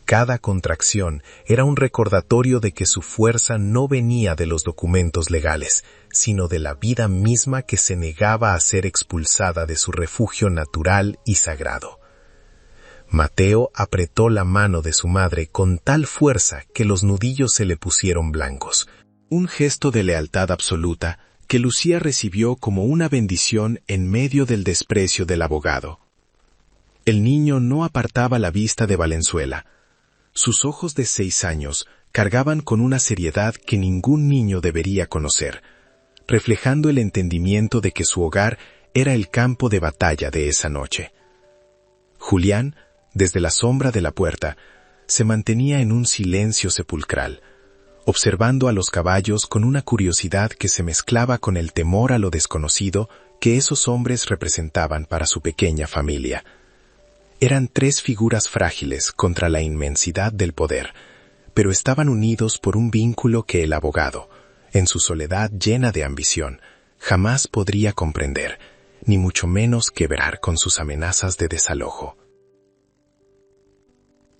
Cada contracción era un recordatorio de que su fuerza no venía de los documentos legales, sino de la vida misma que se negaba a ser expulsada de su refugio natural y sagrado. Mateo apretó la mano de su madre con tal fuerza que los nudillos se le pusieron blancos, un gesto de lealtad absoluta que Lucía recibió como una bendición en medio del desprecio del abogado. El niño no apartaba la vista de Valenzuela. Sus ojos de 6 años cargaban con una seriedad que ningún niño debería conocer, reflejando el entendimiento de que su hogar era el campo de batalla de esa noche. Julián, desde la sombra de la puerta, se mantenía en un silencio sepulcral, observando a los caballos con una curiosidad que se mezclaba con el temor a lo desconocido que esos hombres representaban para su pequeña familia. Eran 3 figuras frágiles contra la inmensidad del poder, pero estaban unidos por un vínculo que el abogado, en su soledad llena de ambición, jamás podría comprender, ni mucho menos quebrar con sus amenazas de desalojo.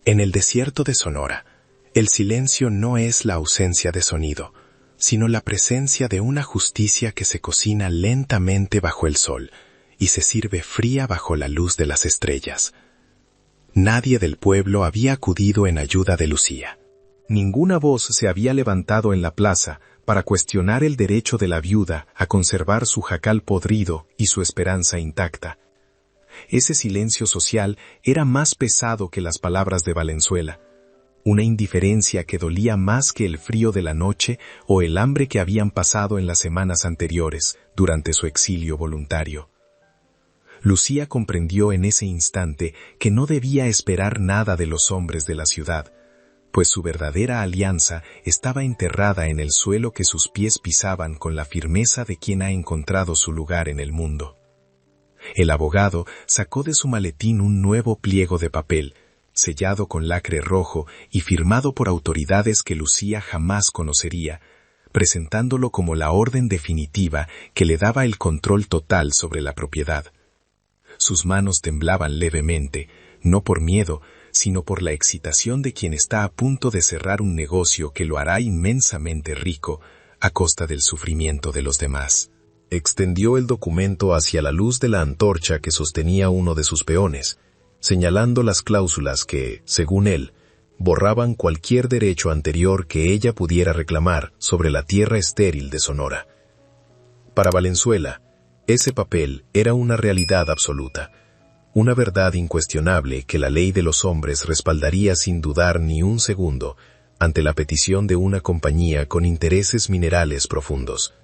En el desierto de Sonora, el silencio no es la ausencia de sonido, sino la presencia de una justicia que se cocina lentamente bajo el sol y se sirve fría bajo la luz de las estrellas. Nadie del pueblo había acudido en ayuda de Lucía. Ninguna voz se había levantado en la plaza para cuestionar el derecho de la viuda a conservar su jacal podrido y su esperanza intacta. Ese silencio social era más pesado que las palabras de Valenzuela, una indiferencia que dolía más que el frío de la noche o el hambre que habían pasado en las semanas anteriores durante su exilio voluntario. Lucía comprendió en ese instante que no debía esperar nada de los hombres de la ciudad, pues su verdadera alianza estaba enterrada en el suelo que sus pies pisaban con la firmeza de quien ha encontrado su lugar en el mundo. El abogado sacó de su maletín un nuevo pliego de papel, sellado con lacre rojo y firmado por autoridades que Lucía jamás conocería, presentándolo como la orden definitiva que le daba el control total sobre la propiedad. Sus manos temblaban levemente, no por miedo, sino por la excitación de quien está a punto de cerrar un negocio que lo hará inmensamente rico a costa del sufrimiento de los demás. Extendió el documento hacia la luz de la antorcha que sostenía uno de sus peones, señalando las cláusulas que, según él, borraban cualquier derecho anterior que ella pudiera reclamar sobre la tierra estéril de Sonora. Para Valenzuela, ese papel era una realidad absoluta, una verdad incuestionable que la ley de los hombres respaldaría sin dudar ni un segundo ante la petición de una compañía con intereses minerales profundos.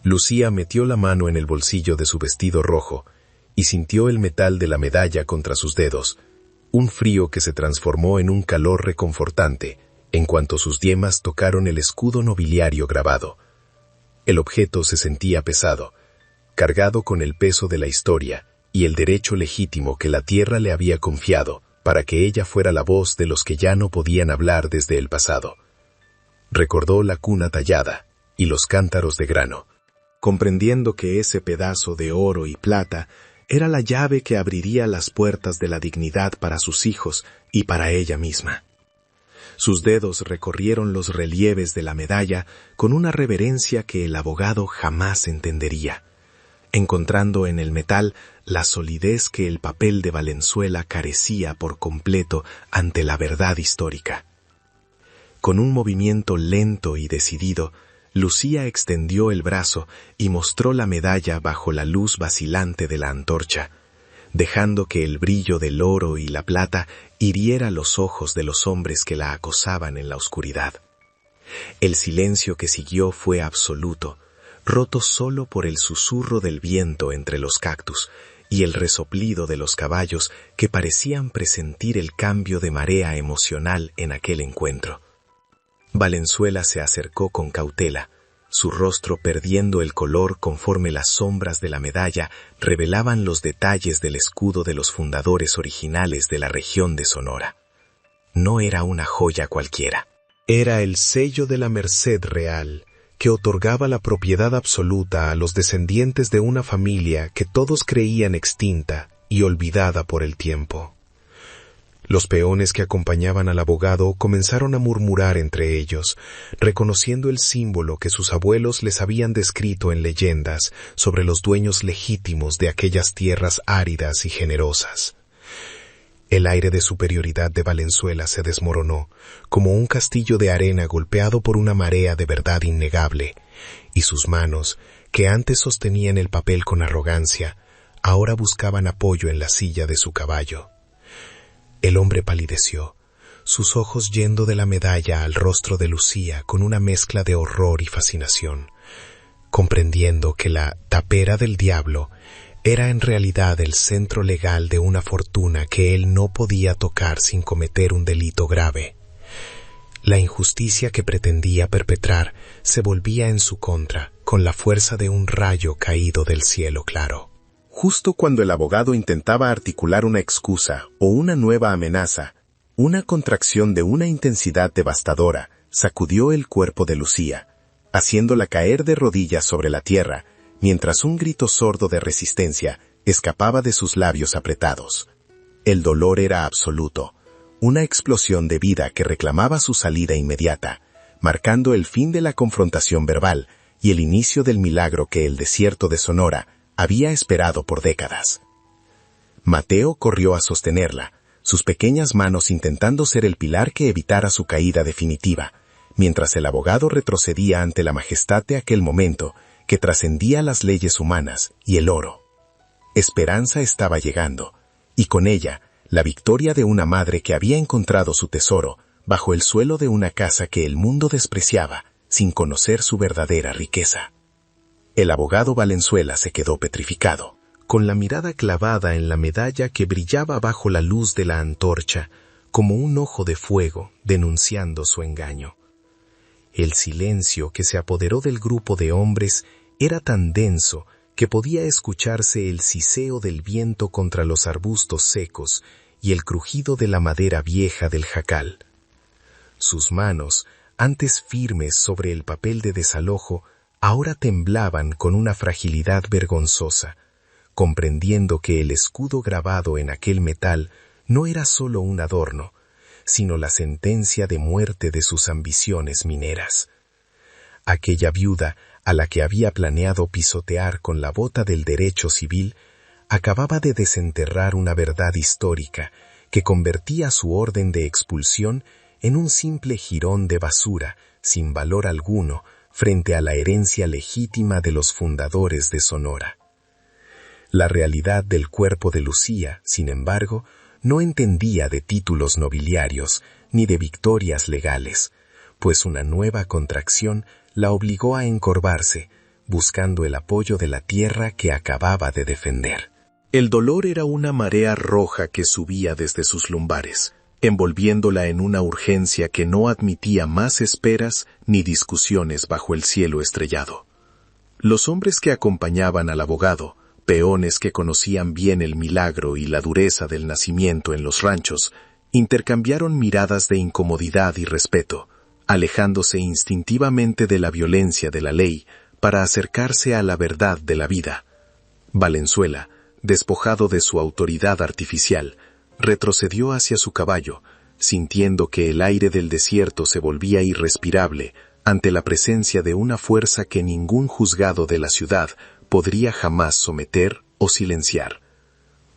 Lucía metió la mano en el bolsillo de su vestido rojo y sintió el metal de la medalla contra sus dedos, un frío que se transformó en un calor reconfortante en cuanto sus yemas tocaron el escudo nobiliario grabado. El objeto se sentía pesado, cargado con el peso de la historia y el derecho legítimo que la tierra le había confiado para que ella fuera la voz de los que ya no podían hablar desde el pasado. Recordó la cuna tallada y los cántaros de grano, comprendiendo que ese pedazo de oro y plata era la llave que abriría las puertas de la dignidad para sus hijos y para ella misma. Sus dedos recorrieron los relieves de la medalla con una reverencia que el abogado jamás entendería, encontrando en el metal la solidez que el papel de Valenzuela carecía por completo ante la verdad histórica. Con un movimiento lento y decidido, Lucía extendió el brazo y mostró la medalla bajo la luz vacilante de la antorcha, dejando que el brillo del oro y la plata hiriera los ojos de los hombres que la acosaban en la oscuridad. El silencio que siguió fue absoluto, roto solo por el susurro del viento entre los cactus y el resoplido de los caballos que parecían presentir el cambio de marea emocional en aquel encuentro. Valenzuela se acercó con cautela, su rostro perdiendo el color conforme las sombras de la medalla revelaban los detalles del escudo de los fundadores originales de la región de Sonora. No era una joya cualquiera. Era el sello de la Merced Real, que otorgaba la propiedad absoluta a los descendientes de una familia que todos creían extinta y olvidada por el tiempo. Los peones que acompañaban al abogado comenzaron a murmurar entre ellos, reconociendo el símbolo que sus abuelos les habían descrito en leyendas sobre los dueños legítimos de aquellas tierras áridas y generosas. El aire de superioridad de Valenzuela se desmoronó, como un castillo de arena golpeado por una marea de verdad innegable, y sus manos, que antes sostenían el papel con arrogancia, ahora buscaban apoyo en la silla de su caballo. El hombre palideció, sus ojos yendo de la medalla al rostro de Lucía con una mezcla de horror y fascinación, comprendiendo que la tapera del diablo era en realidad el centro legal de una fortuna que él no podía tocar sin cometer un delito grave. La injusticia que pretendía perpetrar se volvía en su contra con la fuerza de un rayo caído del cielo claro. Justo cuando el abogado intentaba articular una excusa o una nueva amenaza, una contracción de una intensidad devastadora sacudió el cuerpo de Lucía, haciéndola caer de rodillas sobre la tierra, mientras un grito sordo de resistencia escapaba de sus labios apretados. El dolor era absoluto, una explosión de vida que reclamaba su salida inmediata, marcando el fin de la confrontación verbal y el inicio del milagro que el desierto de Sonora había esperado por décadas. Mateo corrió a sostenerla, sus pequeñas manos intentando ser el pilar que evitara su caída definitiva, mientras el abogado retrocedía ante la majestad de aquel momento que trascendía las leyes humanas y el oro. Esperanza estaba llegando, y con ella, la victoria de una madre que había encontrado su tesoro bajo el suelo de una casa que el mundo despreciaba, sin conocer su verdadera riqueza. El abogado Valenzuela se quedó petrificado, con la mirada clavada en la medalla que brillaba bajo la luz de la antorcha, como un ojo de fuego denunciando su engaño. El silencio que se apoderó del grupo de hombres era tan denso que podía escucharse el siseo del viento contra los arbustos secos y el crujido de la madera vieja del jacal. Sus manos, antes firmes sobre el papel de desalojo, ahora temblaban con una fragilidad vergonzosa, comprendiendo que el escudo grabado en aquel metal no era solo un adorno, sino la sentencia de muerte de sus ambiciones mineras. Aquella viuda, a la que había planeado pisotear con la bota del derecho civil, acababa de desenterrar una verdad histórica que convertía su orden de expulsión en un simple jirón de basura sin valor alguno frente a la herencia legítima de los fundadores de Sonora. La realidad del cuerpo de Lucía, sin embargo, no entendía de títulos nobiliarios ni de victorias legales, pues una nueva contracción la obligó a encorvarse, buscando el apoyo de la tierra que acababa de defender. El dolor era una marea roja que subía desde sus lumbares, envolviéndola en una urgencia que no admitía más esperas ni discusiones bajo el cielo estrellado. Los hombres que acompañaban al abogado, peones que conocían bien el milagro y la dureza del nacimiento en los ranchos, intercambiaron miradas de incomodidad y respeto, alejándose instintivamente de la violencia de la ley para acercarse a la verdad de la vida. Valenzuela, despojado de su autoridad artificial, retrocedió hacia su caballo, sintiendo que el aire del desierto se volvía irrespirable ante la presencia de una fuerza que ningún juzgado de la ciudad podría jamás someter o silenciar.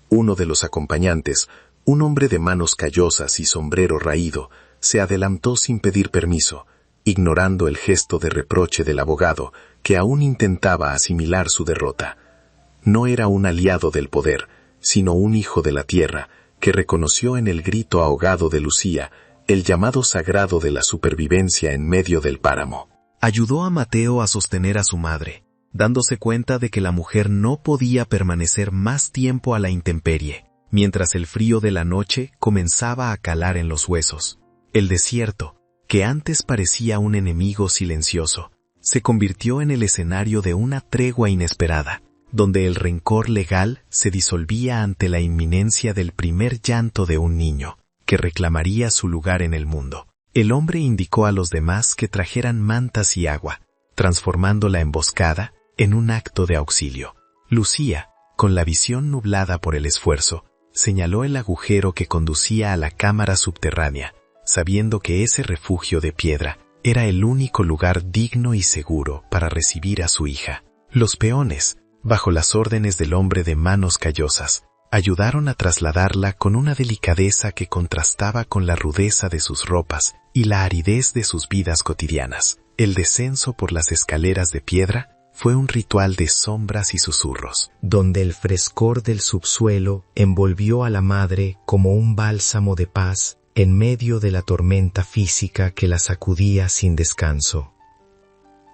Uno de los acompañantes, un hombre de manos callosas y sombrero raído, se adelantó sin pedir permiso, ignorando el gesto de reproche del abogado, que aún intentaba asimilar su derrota. No era un aliado del poder, sino un hijo de la tierra, que reconoció en el grito ahogado de Lucía el llamado sagrado de la supervivencia en medio del páramo. Ayudó a Mateo a sostener a su madre, dándose cuenta de que la mujer no podía permanecer más tiempo a la intemperie, mientras el frío de la noche comenzaba a calar en los huesos. El desierto, que antes parecía un enemigo silencioso, se convirtió en el escenario de una tregua inesperada, donde el rencor legal se disolvía ante la inminencia del primer llanto de un niño, que reclamaría su lugar en el mundo. El hombre indicó a los demás que trajeran mantas y agua, transformando la emboscada en un acto de auxilio. Lucía, con la visión nublada por el esfuerzo, señaló el agujero que conducía a la cámara subterránea, sabiendo que ese refugio de piedra era el único lugar digno y seguro para recibir a su hija. Los peones, bajo las órdenes del hombre de manos callosas, ayudaron a trasladarla con una delicadeza que contrastaba con la rudeza de sus ropas y la aridez de sus vidas cotidianas. El descenso por las escaleras de piedra fue un ritual de sombras y susurros, donde el frescor del subsuelo envolvió a la madre como un bálsamo de paz en medio de la tormenta física que la sacudía sin descanso.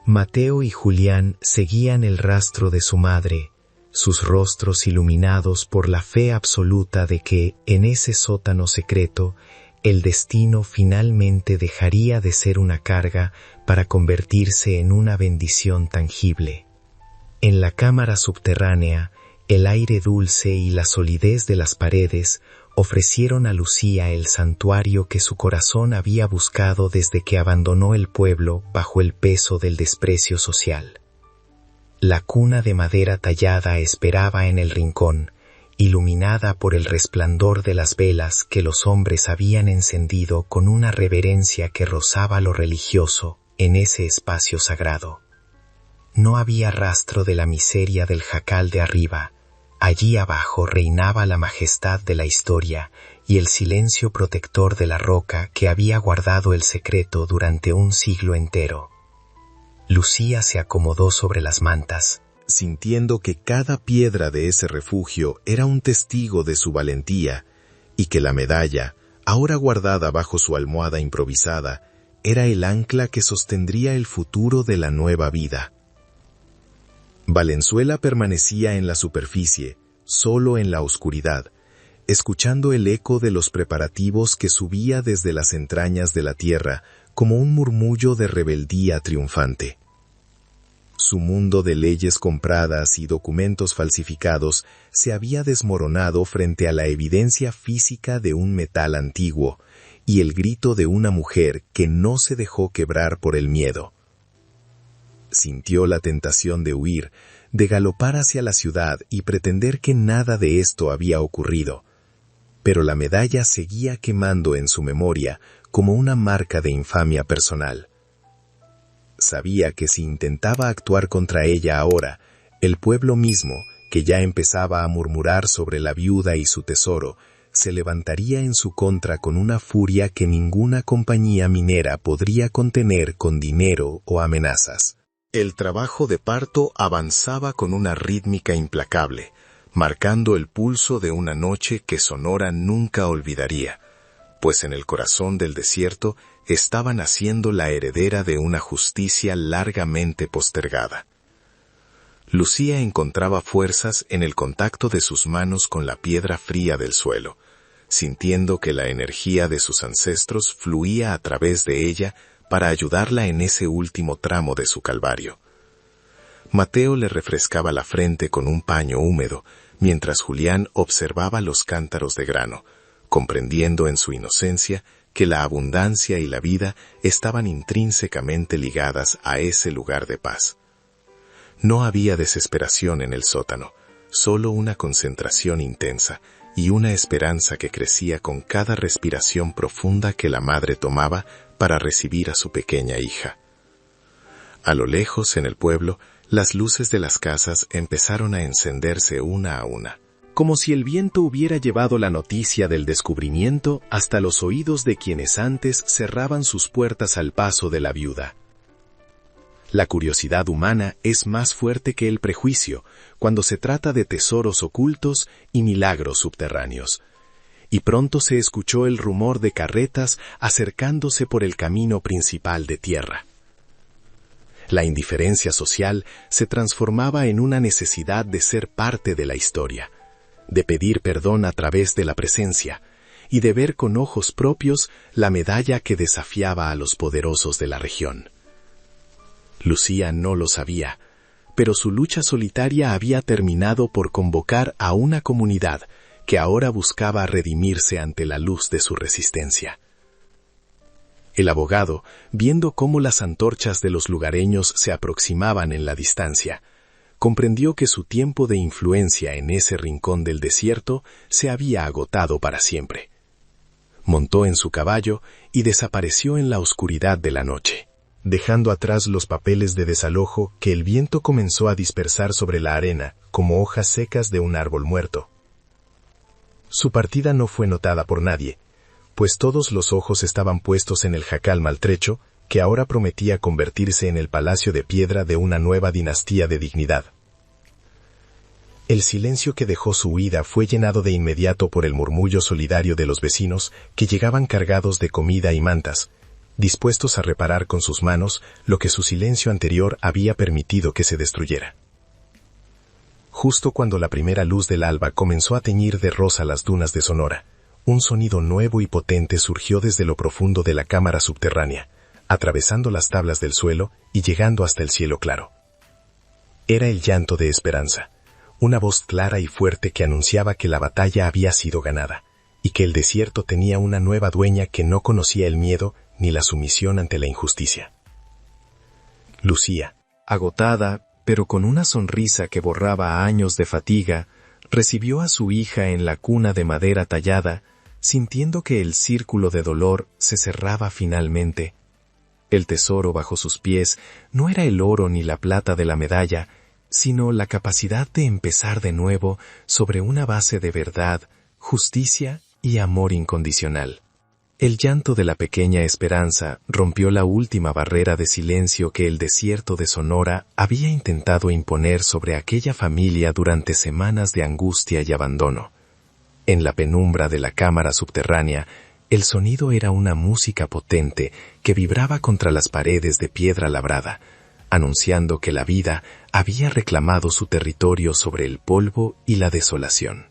Mateo y Julián seguían el rastro de su madre, sus rostros iluminados por la fe absoluta de que, en ese sótano secreto, el destino finalmente dejaría de ser una carga para convertirse en una bendición tangible. En la cámara subterránea, el aire dulce y la solidez de las paredes ofrecieron a Lucía el santuario que su corazón había buscado desde que abandonó el pueblo bajo el peso del desprecio social. La cuna de madera tallada esperaba en el rincón, iluminada por el resplandor de las velas que los hombres habían encendido con una reverencia que rozaba lo religioso en ese espacio sagrado. No había rastro de la miseria del jacal de arriba. Allí abajo reinaba la majestad de la historia y el silencio protector de la roca que había guardado el secreto durante un siglo entero. Lucía se acomodó sobre las mantas, sintiendo que cada piedra de ese refugio era un testigo de su valentía y que la medalla, ahora guardada bajo su almohada improvisada, era el ancla que sostendría el futuro de la nueva vida. Valenzuela permanecía en la superficie, solo en la oscuridad, escuchando el eco de los preparativos que subía desde las entrañas de la tierra como un murmullo de rebeldía triunfante. Su mundo de leyes compradas y documentos falsificados se había desmoronado frente a la evidencia física de un metal antiguo y el grito de una mujer que no se dejó quebrar por el miedo. Sintió la tentación de huir, de galopar hacia la ciudad y pretender que nada de esto había ocurrido. Pero la medalla seguía quemando en su memoria como una marca de infamia personal. Sabía que si intentaba actuar contra ella ahora, el pueblo mismo, que ya empezaba a murmurar sobre la viuda y su tesoro, se levantaría en su contra con una furia que ninguna compañía minera podría contener con dinero o amenazas. El trabajo de parto avanzaba con una rítmica implacable, marcando el pulso de una noche que Sonora nunca olvidaría, pues en el corazón del desierto estaba naciendo la heredera de una justicia largamente postergada. Lucía encontraba fuerzas en el contacto de sus manos con la piedra fría del suelo, sintiendo que la energía de sus ancestros fluía a través de ella para ayudarla en ese último tramo de su calvario. Mateo le refrescaba la frente con un paño húmedo, mientras Julián observaba los cántaros de grano, comprendiendo en su inocencia que la abundancia y la vida estaban intrínsecamente ligadas a ese lugar de paz. No había desesperación en el sótano, solo una concentración intensa y una esperanza que crecía con cada respiración profunda que la madre tomaba para recibir a su pequeña hija. A lo lejos, en el pueblo, las luces de las casas empezaron a encenderse una a una, como si el viento hubiera llevado la noticia del descubrimiento hasta los oídos de quienes antes cerraban sus puertas al paso de la viuda. La curiosidad humana es más fuerte que el prejuicio cuando se trata de tesoros ocultos y milagros subterráneos. Y pronto se escuchó el rumor de carretas acercándose por el camino principal de tierra. La indiferencia social se transformaba en una necesidad de ser parte de la historia, de pedir perdón a través de la presencia y de ver con ojos propios la medalla que desafiaba a los poderosos de la región. Lucía no lo sabía, pero su lucha solitaria había terminado por convocar a una comunidad que ahora buscaba redimirse ante la luz de su resistencia. El abogado, viendo cómo las antorchas de los lugareños se aproximaban en la distancia, comprendió que su tiempo de influencia en ese rincón del desierto se había agotado para siempre. Montó en su caballo y desapareció en la oscuridad de la noche, dejando atrás los papeles de desalojo que el viento comenzó a dispersar sobre la arena como hojas secas de un árbol muerto. Su partida no fue notada por nadie, pues todos los ojos estaban puestos en el jacal maltrecho, que ahora prometía convertirse en el palacio de piedra de una nueva dinastía de dignidad. El silencio que dejó su huida fue llenado de inmediato por el murmullo solidario de los vecinos que llegaban cargados de comida y mantas, dispuestos a reparar con sus manos lo que su silencio anterior había permitido que se destruyera. Justo cuando la primera luz del alba comenzó a teñir de rosa las dunas de Sonora, un sonido nuevo y potente surgió desde lo profundo de la cámara subterránea, atravesando las tablas del suelo y llegando hasta el cielo claro. Era el llanto de esperanza, una voz clara y fuerte que anunciaba que la batalla había sido ganada, y que el desierto tenía una nueva dueña que no conocía el miedo ni la sumisión ante la injusticia. Lucía, agotada, pero con una sonrisa que borraba años de fatiga, recibió a su hija en la cuna de madera tallada, sintiendo que el círculo de dolor se cerraba finalmente. El tesoro bajo sus pies no era el oro ni la plata de la medalla, sino la capacidad de empezar de nuevo sobre una base de verdad, justicia y amor incondicional. El llanto de la pequeña Esperanza rompió la última barrera de silencio que el desierto de Sonora había intentado imponer sobre aquella familia durante semanas de angustia y abandono. En la penumbra de la cámara subterránea, el sonido era una música potente que vibraba contra las paredes de piedra labrada, anunciando que la vida había reclamado su territorio sobre el polvo y la desolación.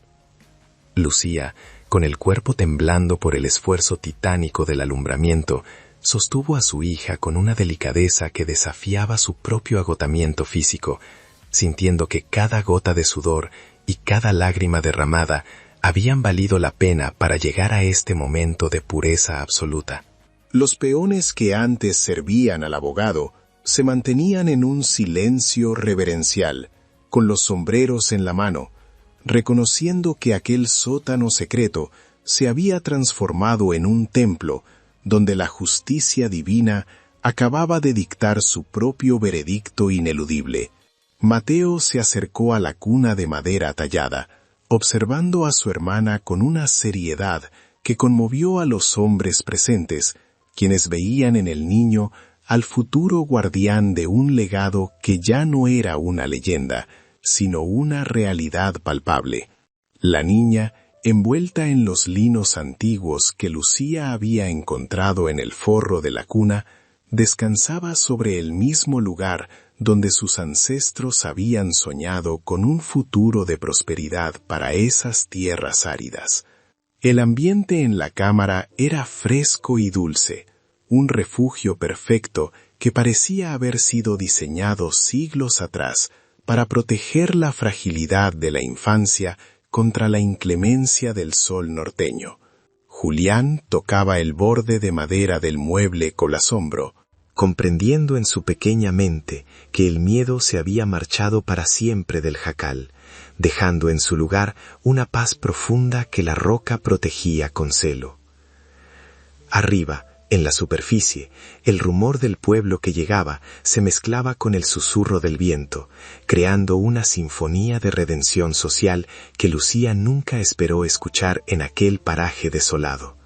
Lucía, con el cuerpo temblando por el esfuerzo titánico del alumbramiento, sostuvo a su hija con una delicadeza que desafiaba su propio agotamiento físico, sintiendo que cada gota de sudor y cada lágrima derramada habían valido la pena para llegar a este momento de pureza absoluta. Los peones que antes servían al abogado se mantenían en un silencio reverencial, con los sombreros en la mano, reconociendo que aquel sótano secreto se había transformado en un templo donde la justicia divina acababa de dictar su propio veredicto ineludible. Mateo se acercó a la cuna de madera tallada, observando a su hermana con una seriedad que conmovió a los hombres presentes, quienes veían en el niño al futuro guardián de un legado que ya no era una leyenda, sino una realidad palpable. La niña, envuelta en los linos antiguos que Lucía había encontrado en el forro de la cuna, descansaba sobre el mismo lugar donde sus ancestros habían soñado con un futuro de prosperidad para esas tierras áridas. El ambiente en la cámara era fresco y dulce, un refugio perfecto que parecía haber sido diseñado siglos atrás para proteger la fragilidad de la infancia contra la inclemencia del sol norteño. Julián tocaba el borde de madera del mueble con asombro, comprendiendo en su pequeña mente que el miedo se había marchado para siempre del jacal, dejando en su lugar una paz profunda que la roca protegía con celo. Arriba, en la superficie, el rumor del pueblo que llegaba se mezclaba con el susurro del viento, creando una sinfonía de redención social que Lucía nunca esperó escuchar en aquel paraje desolado.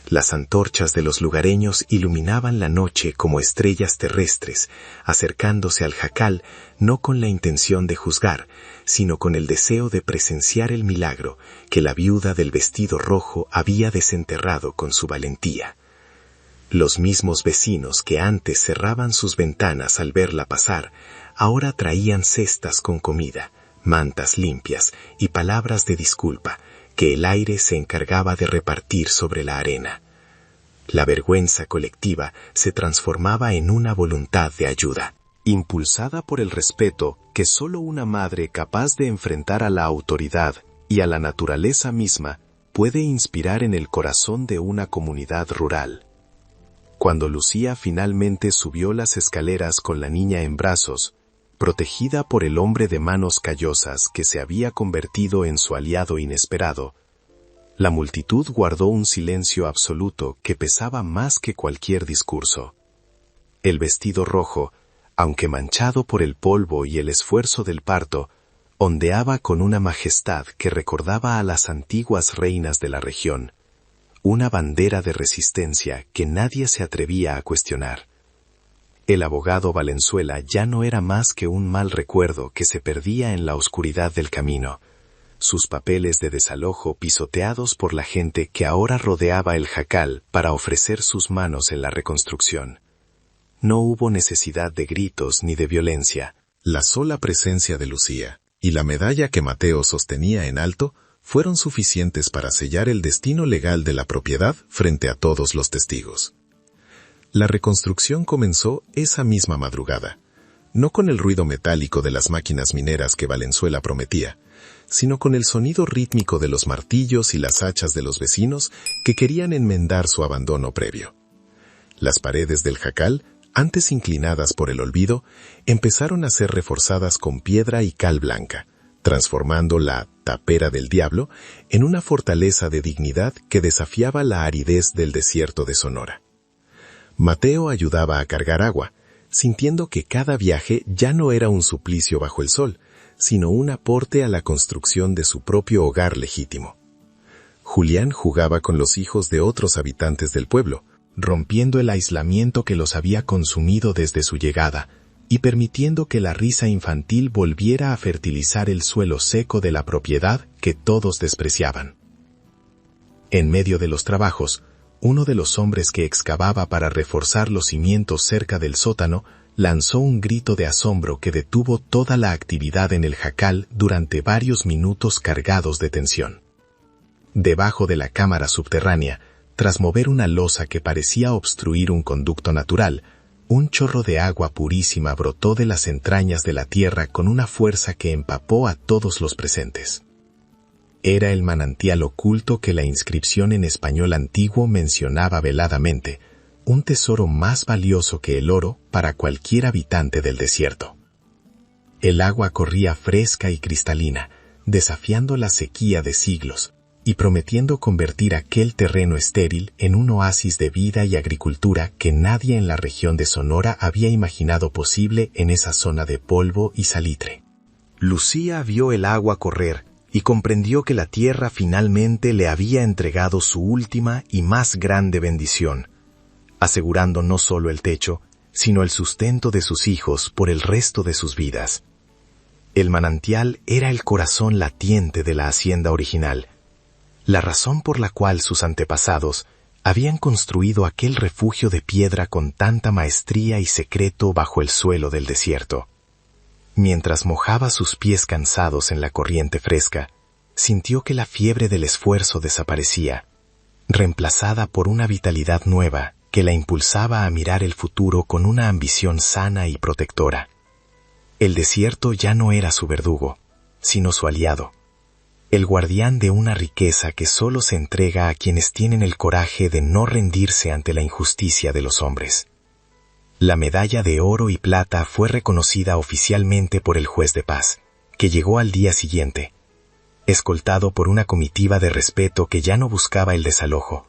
Las antorchas de los lugareños iluminaban la noche como estrellas terrestres, acercándose al jacal no con la intención de juzgar, sino con el deseo de presenciar el milagro que la viuda del vestido rojo había desenterrado con su valentía. Los mismos vecinos que antes cerraban sus ventanas al verla pasar, ahora traían cestas con comida, mantas limpias y palabras de disculpa, que el aire se encargaba de repartir sobre la arena. La vergüenza colectiva se transformaba en una voluntad de ayuda, impulsada por el respeto que solo una madre capaz de enfrentar a la autoridad y a la naturaleza misma puede inspirar en el corazón de una comunidad rural. Cuando Lucía finalmente subió las escaleras con la niña en brazos, protegida por el hombre de manos callosas que se había convertido en su aliado inesperado, la multitud guardó un silencio absoluto que pesaba más que cualquier discurso. El vestido rojo, aunque manchado por el polvo y el esfuerzo del parto, ondeaba con una majestad que recordaba a las antiguas reinas de la región, una bandera de resistencia que nadie se atrevía a cuestionar. El abogado Valenzuela ya no era más que un mal recuerdo que se perdía en la oscuridad del camino, sus papeles de desalojo pisoteados por la gente que ahora rodeaba el jacal para ofrecer sus manos en la reconstrucción. No hubo necesidad de gritos ni de violencia. La sola presencia de Lucía y la medalla que Mateo sostenía en alto fueron suficientes para sellar el destino legal de la propiedad frente a todos los testigos. La reconstrucción comenzó esa misma madrugada, no con el ruido metálico de las máquinas mineras que Valenzuela prometía, sino con el sonido rítmico de los martillos y las hachas de los vecinos que querían enmendar su abandono previo. Las paredes del jacal, antes inclinadas por el olvido, empezaron a ser reforzadas con piedra y cal blanca, transformando la tapera del diablo en una fortaleza de dignidad que desafiaba la aridez del desierto de Sonora. Mateo ayudaba a cargar agua, sintiendo que cada viaje ya no era un suplicio bajo el sol, sino un aporte a la construcción de su propio hogar legítimo. Julián jugaba con los hijos de otros habitantes del pueblo, rompiendo el aislamiento que los había consumido desde su llegada y permitiendo que la risa infantil volviera a fertilizar el suelo seco de la propiedad que todos despreciaban. En medio de los trabajos, uno de los hombres que excavaba para reforzar los cimientos cerca del sótano lanzó un grito de asombro que detuvo toda la actividad en el jacal durante varios minutos cargados de tensión. Debajo de la cámara subterránea, tras mover una losa que parecía obstruir un conducto natural, un chorro de agua purísima brotó de las entrañas de la tierra con una fuerza que empapó a todos los presentes. Era el manantial oculto que la inscripción en español antiguo mencionaba veladamente, un tesoro más valioso que el oro para cualquier habitante del desierto. El agua corría fresca y cristalina, desafiando la sequía de siglos y prometiendo convertir aquel terreno estéril en un oasis de vida y agricultura que nadie en la región de Sonora había imaginado posible en esa zona de polvo y salitre. Lucía vio el agua correr y comprendió que la tierra finalmente le había entregado su última y más grande bendición, asegurando no solo el techo, sino el sustento de sus hijos por el resto de sus vidas. El manantial era el corazón latiente de la hacienda original, la razón por la cual sus antepasados habían construido aquel refugio de piedra con tanta maestría y secreto bajo el suelo del desierto. Mientras mojaba sus pies cansados en la corriente fresca, sintió que la fiebre del esfuerzo desaparecía, reemplazada por una vitalidad nueva que la impulsaba a mirar el futuro con una ambición sana y protectora. El desierto ya no era su verdugo, sino su aliado, el guardián de una riqueza que solo se entrega a quienes tienen el coraje de no rendirse ante la injusticia de los hombres. La medalla de oro y plata fue reconocida oficialmente por el juez de paz, que llegó al día siguiente, escoltado por una comitiva de respeto que ya no buscaba el desalojo,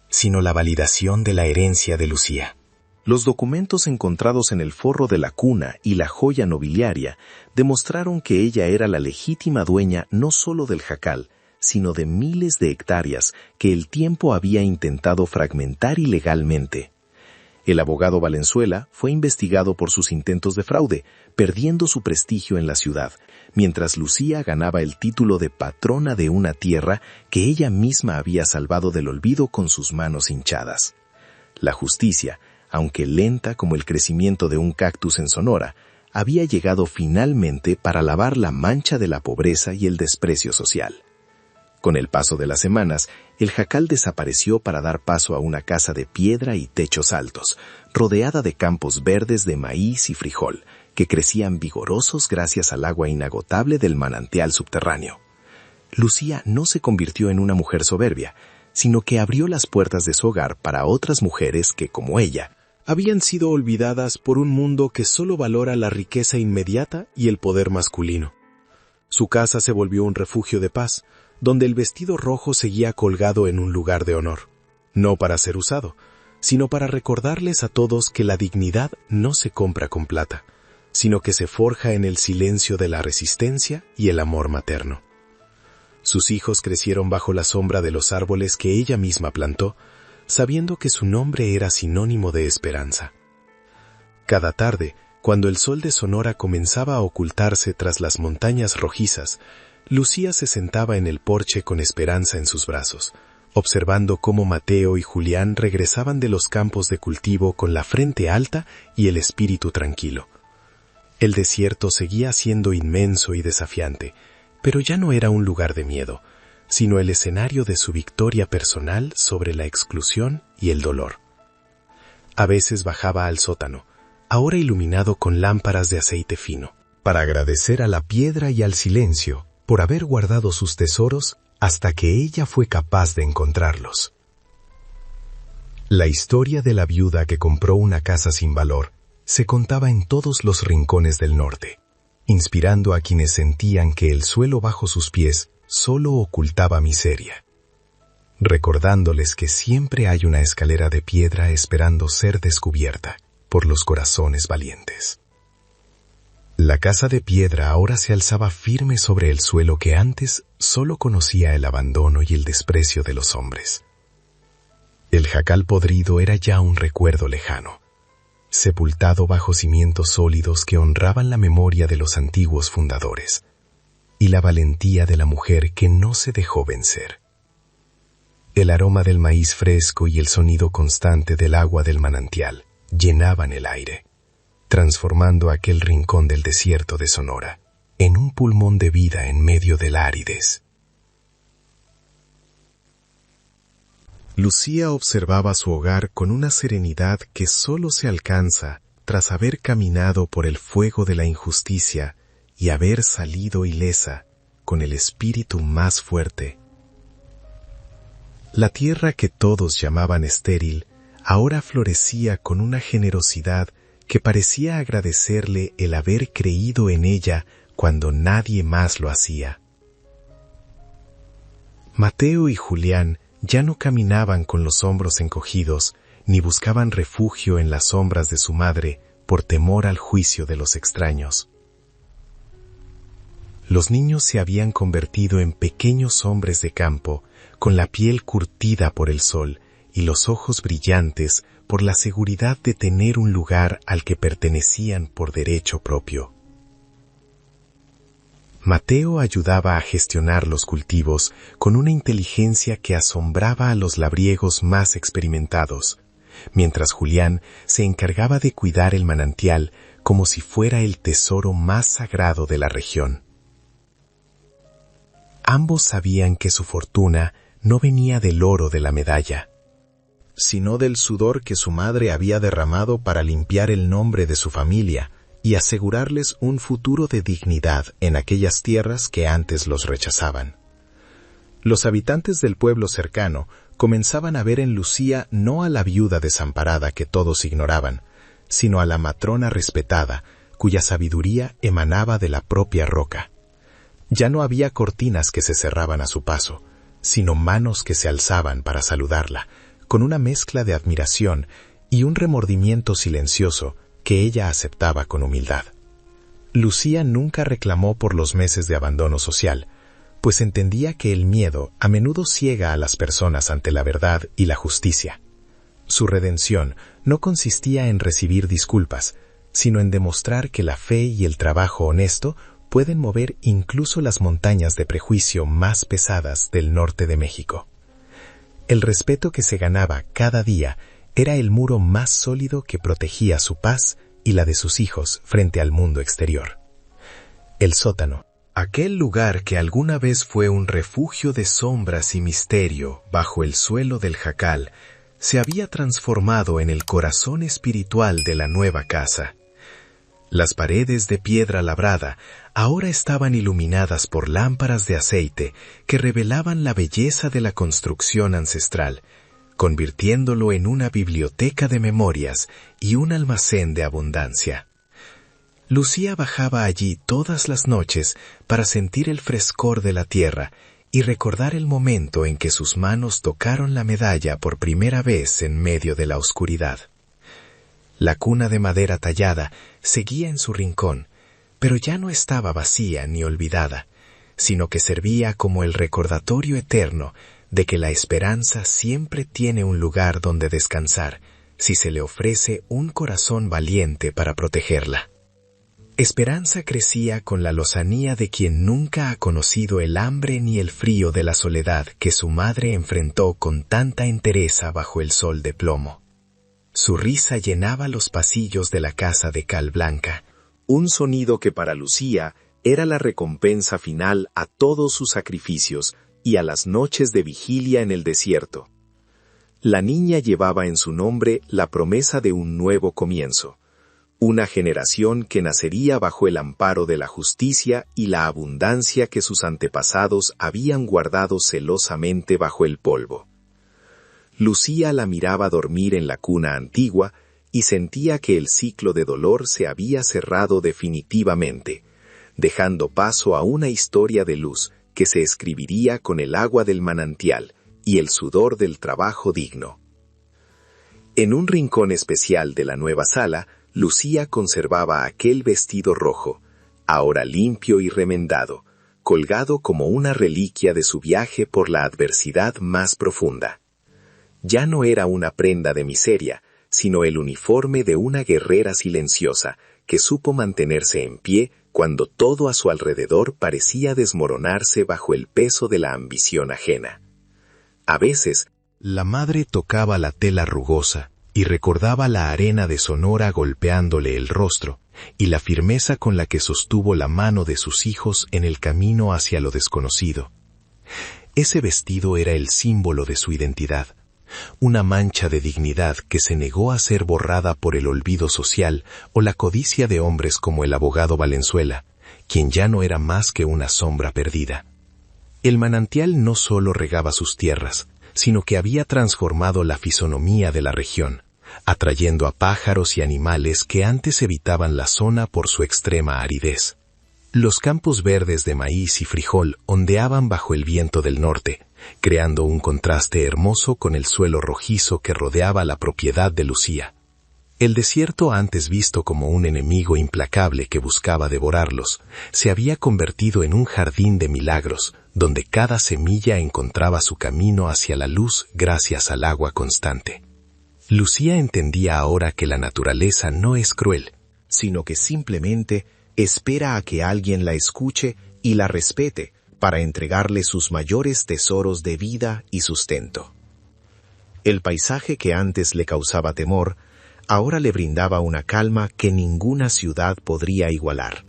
sino la validación de la herencia de Lucía. Los documentos encontrados en el forro de la cuna y la joya nobiliaria demostraron que ella era la legítima dueña no solo del jacal, sino de miles de hectáreas que el tiempo había intentado fragmentar ilegalmente. El abogado Valenzuela fue investigado por sus intentos de fraude, perdiendo su prestigio en la ciudad, mientras Lucía ganaba el título de patrona de una tierra que ella misma había salvado del olvido con sus manos hinchadas. La justicia, aunque lenta como el crecimiento de un cactus en Sonora, había llegado finalmente para lavar la mancha de la pobreza y el desprecio social. Con el paso de las semanas, el jacal desapareció para dar paso a una casa de piedra y techos altos, rodeada de campos verdes de maíz y frijol, que crecían vigorosos gracias al agua inagotable del manantial subterráneo. Lucía no se convirtió en una mujer soberbia, sino que abrió las puertas de su hogar para otras mujeres que, como ella, habían sido olvidadas por un mundo que solo valora la riqueza inmediata y el poder masculino. Su casa se volvió un refugio de paz, donde el vestido rojo seguía colgado en un lugar de honor, no para ser usado, sino para recordarles a todos que la dignidad no se compra con plata, sino que se forja en el silencio de la resistencia y el amor materno. Sus hijos crecieron bajo la sombra de los árboles que ella misma plantó, sabiendo que su nombre era sinónimo de esperanza. Cada tarde, cuando el sol de Sonora comenzaba a ocultarse tras las montañas rojizas, Lucía se sentaba en el porche con Esperanza en sus brazos, observando cómo Mateo y Julián regresaban de los campos de cultivo con la frente alta y el espíritu tranquilo. El desierto seguía siendo inmenso y desafiante, pero ya no era un lugar de miedo, sino el escenario de su victoria personal sobre la exclusión y el dolor. A veces bajaba al sótano, ahora iluminado con lámparas de aceite fino, para agradecer a la piedra y al silencio por haber guardado sus tesoros hasta que ella fue capaz de encontrarlos. La historia de la viuda que compró una casa sin valor se contaba en todos los rincones del norte, inspirando a quienes sentían que el suelo bajo sus pies solo ocultaba miseria, recordándoles que siempre hay una escalera de piedra esperando ser descubierta por los corazones valientes. La casa de piedra ahora se alzaba firme sobre el suelo que antes solo conocía el abandono y el desprecio de los hombres. El jacal podrido era ya un recuerdo lejano, sepultado bajo cimientos sólidos que honraban la memoria de los antiguos fundadores y la valentía de la mujer que no se dejó vencer. El aroma del maíz fresco y el sonido constante del agua del manantial llenaban el aire, transformando aquel rincón del desierto de Sonora en un pulmón de vida en medio de la aridez. Lucía observaba su hogar con una serenidad que solo se alcanza tras haber caminado por el fuego de la injusticia y haber salido ilesa con el espíritu más fuerte. La tierra que todos llamaban estéril ahora florecía con una generosidad que parecía agradecerle el haber creído en ella cuando nadie más lo hacía. Mateo y Julián ya no caminaban con los hombros encogidos, ni buscaban refugio en las sombras de su madre por temor al juicio de los extraños. Los niños se habían convertido en pequeños hombres de campo, con la piel curtida por el sol y los ojos brillantes por la seguridad de tener un lugar al que pertenecían por derecho propio. Mateo ayudaba a gestionar los cultivos con una inteligencia que asombraba a los labriegos más experimentados, mientras Julián se encargaba de cuidar el manantial como si fuera el tesoro más sagrado de la región. Ambos sabían que su fortuna no venía del oro de la medalla, sino del sudor que su madre había derramado para limpiar el nombre de su familia y asegurarles un futuro de dignidad en aquellas tierras que antes los rechazaban. Los habitantes del pueblo cercano comenzaban a ver en Lucía no a la viuda desamparada que todos ignoraban, sino a la matrona respetada, cuya sabiduría emanaba de la propia roca. Ya no había cortinas que se cerraban a su paso, sino manos que se alzaban para saludarla, con una mezcla de admiración y un remordimiento silencioso que ella aceptaba con humildad. Lucía nunca reclamó por los meses de abandono social, pues entendía que el miedo a menudo ciega a las personas ante la verdad y la justicia. Su redención no consistía en recibir disculpas, sino en demostrar que la fe y el trabajo honesto pueden mover incluso las montañas de prejuicio más pesadas del norte de México. El respeto que se ganaba cada día era el muro más sólido que protegía su paz y la de sus hijos frente al mundo exterior. El sótano, aquel lugar que alguna vez fue un refugio de sombras y misterio bajo el suelo del jacal, se había transformado en el corazón espiritual de la nueva casa. Las paredes de piedra labrada ahora estaban iluminadas por lámparas de aceite que revelaban la belleza de la construcción ancestral, convirtiéndolo en una biblioteca de memorias y un almacén de abundancia. Lucía bajaba allí todas las noches para sentir el frescor de la tierra y recordar el momento en que sus manos tocaron la medalla por primera vez en medio de la oscuridad. La cuna de madera tallada seguía en su rincón, pero ya no estaba vacía ni olvidada, sino que servía como el recordatorio eterno de que la esperanza siempre tiene un lugar donde descansar si se le ofrece un corazón valiente para protegerla. Esperanza crecía con la lozanía de quien nunca ha conocido el hambre ni el frío de la soledad que su madre enfrentó con tanta entereza bajo el sol de plomo. Su risa llenaba los pasillos de la casa de cal blanca, un sonido que para Lucía era la recompensa final a todos sus sacrificios y a las noches de vigilia en el desierto. La niña llevaba en su nombre la promesa de un nuevo comienzo, una generación que nacería bajo el amparo de la justicia y la abundancia que sus antepasados habían guardado celosamente bajo el polvo. Lucía la miraba dormir en la cuna antigua y sentía que el ciclo de dolor se había cerrado definitivamente, dejando paso a una historia de luz que se escribiría con el agua del manantial y el sudor del trabajo digno. En un rincón especial de la nueva sala, Lucía conservaba aquel vestido rojo, ahora limpio y remendado, colgado como una reliquia de su viaje por la adversidad más profunda. Ya no era una prenda de miseria, sino el uniforme de una guerrera silenciosa que supo mantenerse en pie cuando todo a su alrededor parecía desmoronarse bajo el peso de la ambición ajena. A veces, la madre tocaba la tela rugosa y recordaba la arena de Sonora golpeándole el rostro y la firmeza con la que sostuvo la mano de sus hijos en el camino hacia lo desconocido. Ese vestido era el símbolo de su identidad, una mancha de dignidad que se negó a ser borrada por el olvido social o la codicia de hombres como el abogado Valenzuela, quien ya no era más que una sombra perdida. El manantial no solo regaba sus tierras, sino que había transformado la fisonomía de la región, atrayendo a pájaros y animales que antes evitaban la zona por su extrema aridez. Los campos verdes de maíz y frijol ondeaban bajo el viento del norte, creando un contraste hermoso con el suelo rojizo que rodeaba la propiedad de Lucía. El desierto, antes visto como un enemigo implacable que buscaba devorarlos, se había convertido en un jardín de milagros, donde cada semilla encontraba su camino hacia la luz gracias al agua constante. Lucía entendía ahora que la naturaleza no es cruel, sino que simplemente espera a que alguien la escuche y la respete para entregarle sus mayores tesoros de vida y sustento. El paisaje que antes le causaba temor, ahora le brindaba una calma que ninguna ciudad podría igualar.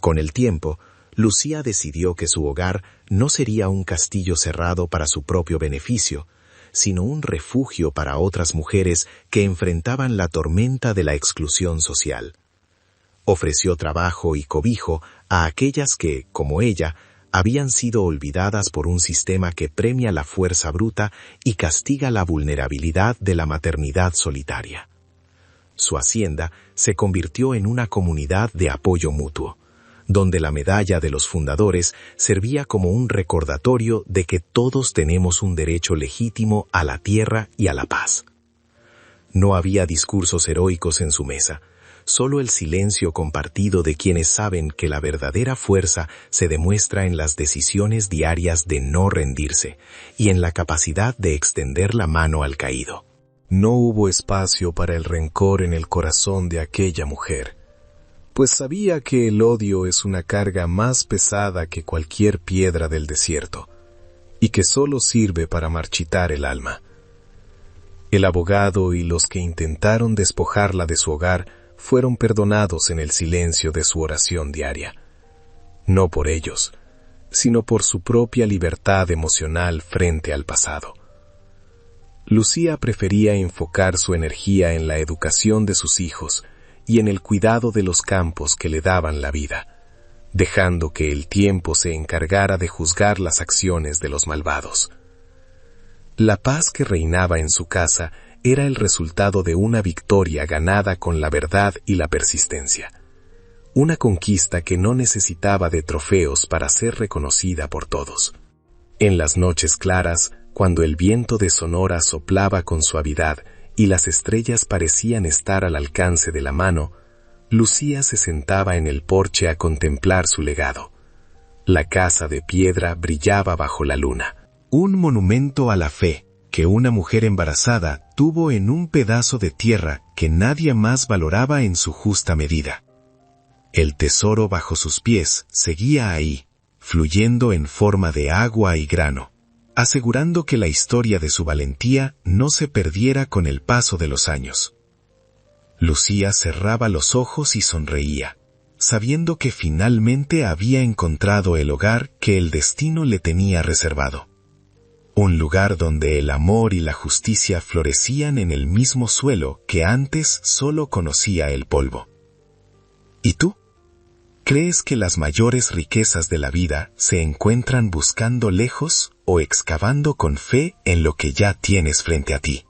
Con el tiempo, Lucía decidió que su hogar no sería un castillo cerrado para su propio beneficio, sino un refugio para otras mujeres que enfrentaban la tormenta de la exclusión social. Ofreció trabajo y cobijo a aquellas que, como ella, habían sido olvidadas por un sistema que premia la fuerza bruta y castiga la vulnerabilidad de la maternidad solitaria. Su hacienda se convirtió en una comunidad de apoyo mutuo, donde la medalla de los fundadores servía como un recordatorio de que todos tenemos un derecho legítimo a la tierra y a la paz. No había discursos heroicos en su mesa, solo el silencio compartido de quienes saben que la verdadera fuerza se demuestra en las decisiones diarias de no rendirse y en la capacidad de extender la mano al caído. No hubo espacio para el rencor en el corazón de aquella mujer, pues sabía que el odio es una carga más pesada que cualquier piedra del desierto, y que solo sirve para marchitar el alma. El abogado y los que intentaron despojarla de su hogar fueron perdonados en el silencio de su oración diaria. No por ellos, sino por su propia libertad emocional frente al pasado. Lucía prefería enfocar su energía en la educación de sus hijos y en el cuidado de los campos que le daban la vida, dejando que el tiempo se encargara de juzgar las acciones de los malvados. La paz que reinaba en su casa era el resultado de una victoria ganada con la verdad y la persistencia. Una conquista que no necesitaba de trofeos para ser reconocida por todos. En las noches claras, cuando el viento de Sonora soplaba con suavidad y las estrellas parecían estar al alcance de la mano, Lucía se sentaba en el porche a contemplar su legado. La casa de piedra brillaba bajo la luna. Un monumento a la fe que una mujer embarazada tuvo en un pedazo de tierra que nadie más valoraba en su justa medida. El tesoro bajo sus pies seguía ahí, fluyendo en forma de agua y grano, asegurando que la historia de su valentía no se perdiera con el paso de los años. Lucía cerraba los ojos y sonreía, sabiendo que finalmente había encontrado el hogar que el destino le tenía reservado. Un lugar donde el amor y la justicia florecían en el mismo suelo que antes solo conocía el polvo. ¿Y tú? ¿Crees que las mayores riquezas de la vida se encuentran buscando lejos o excavando con fe en lo que ya tienes frente a ti?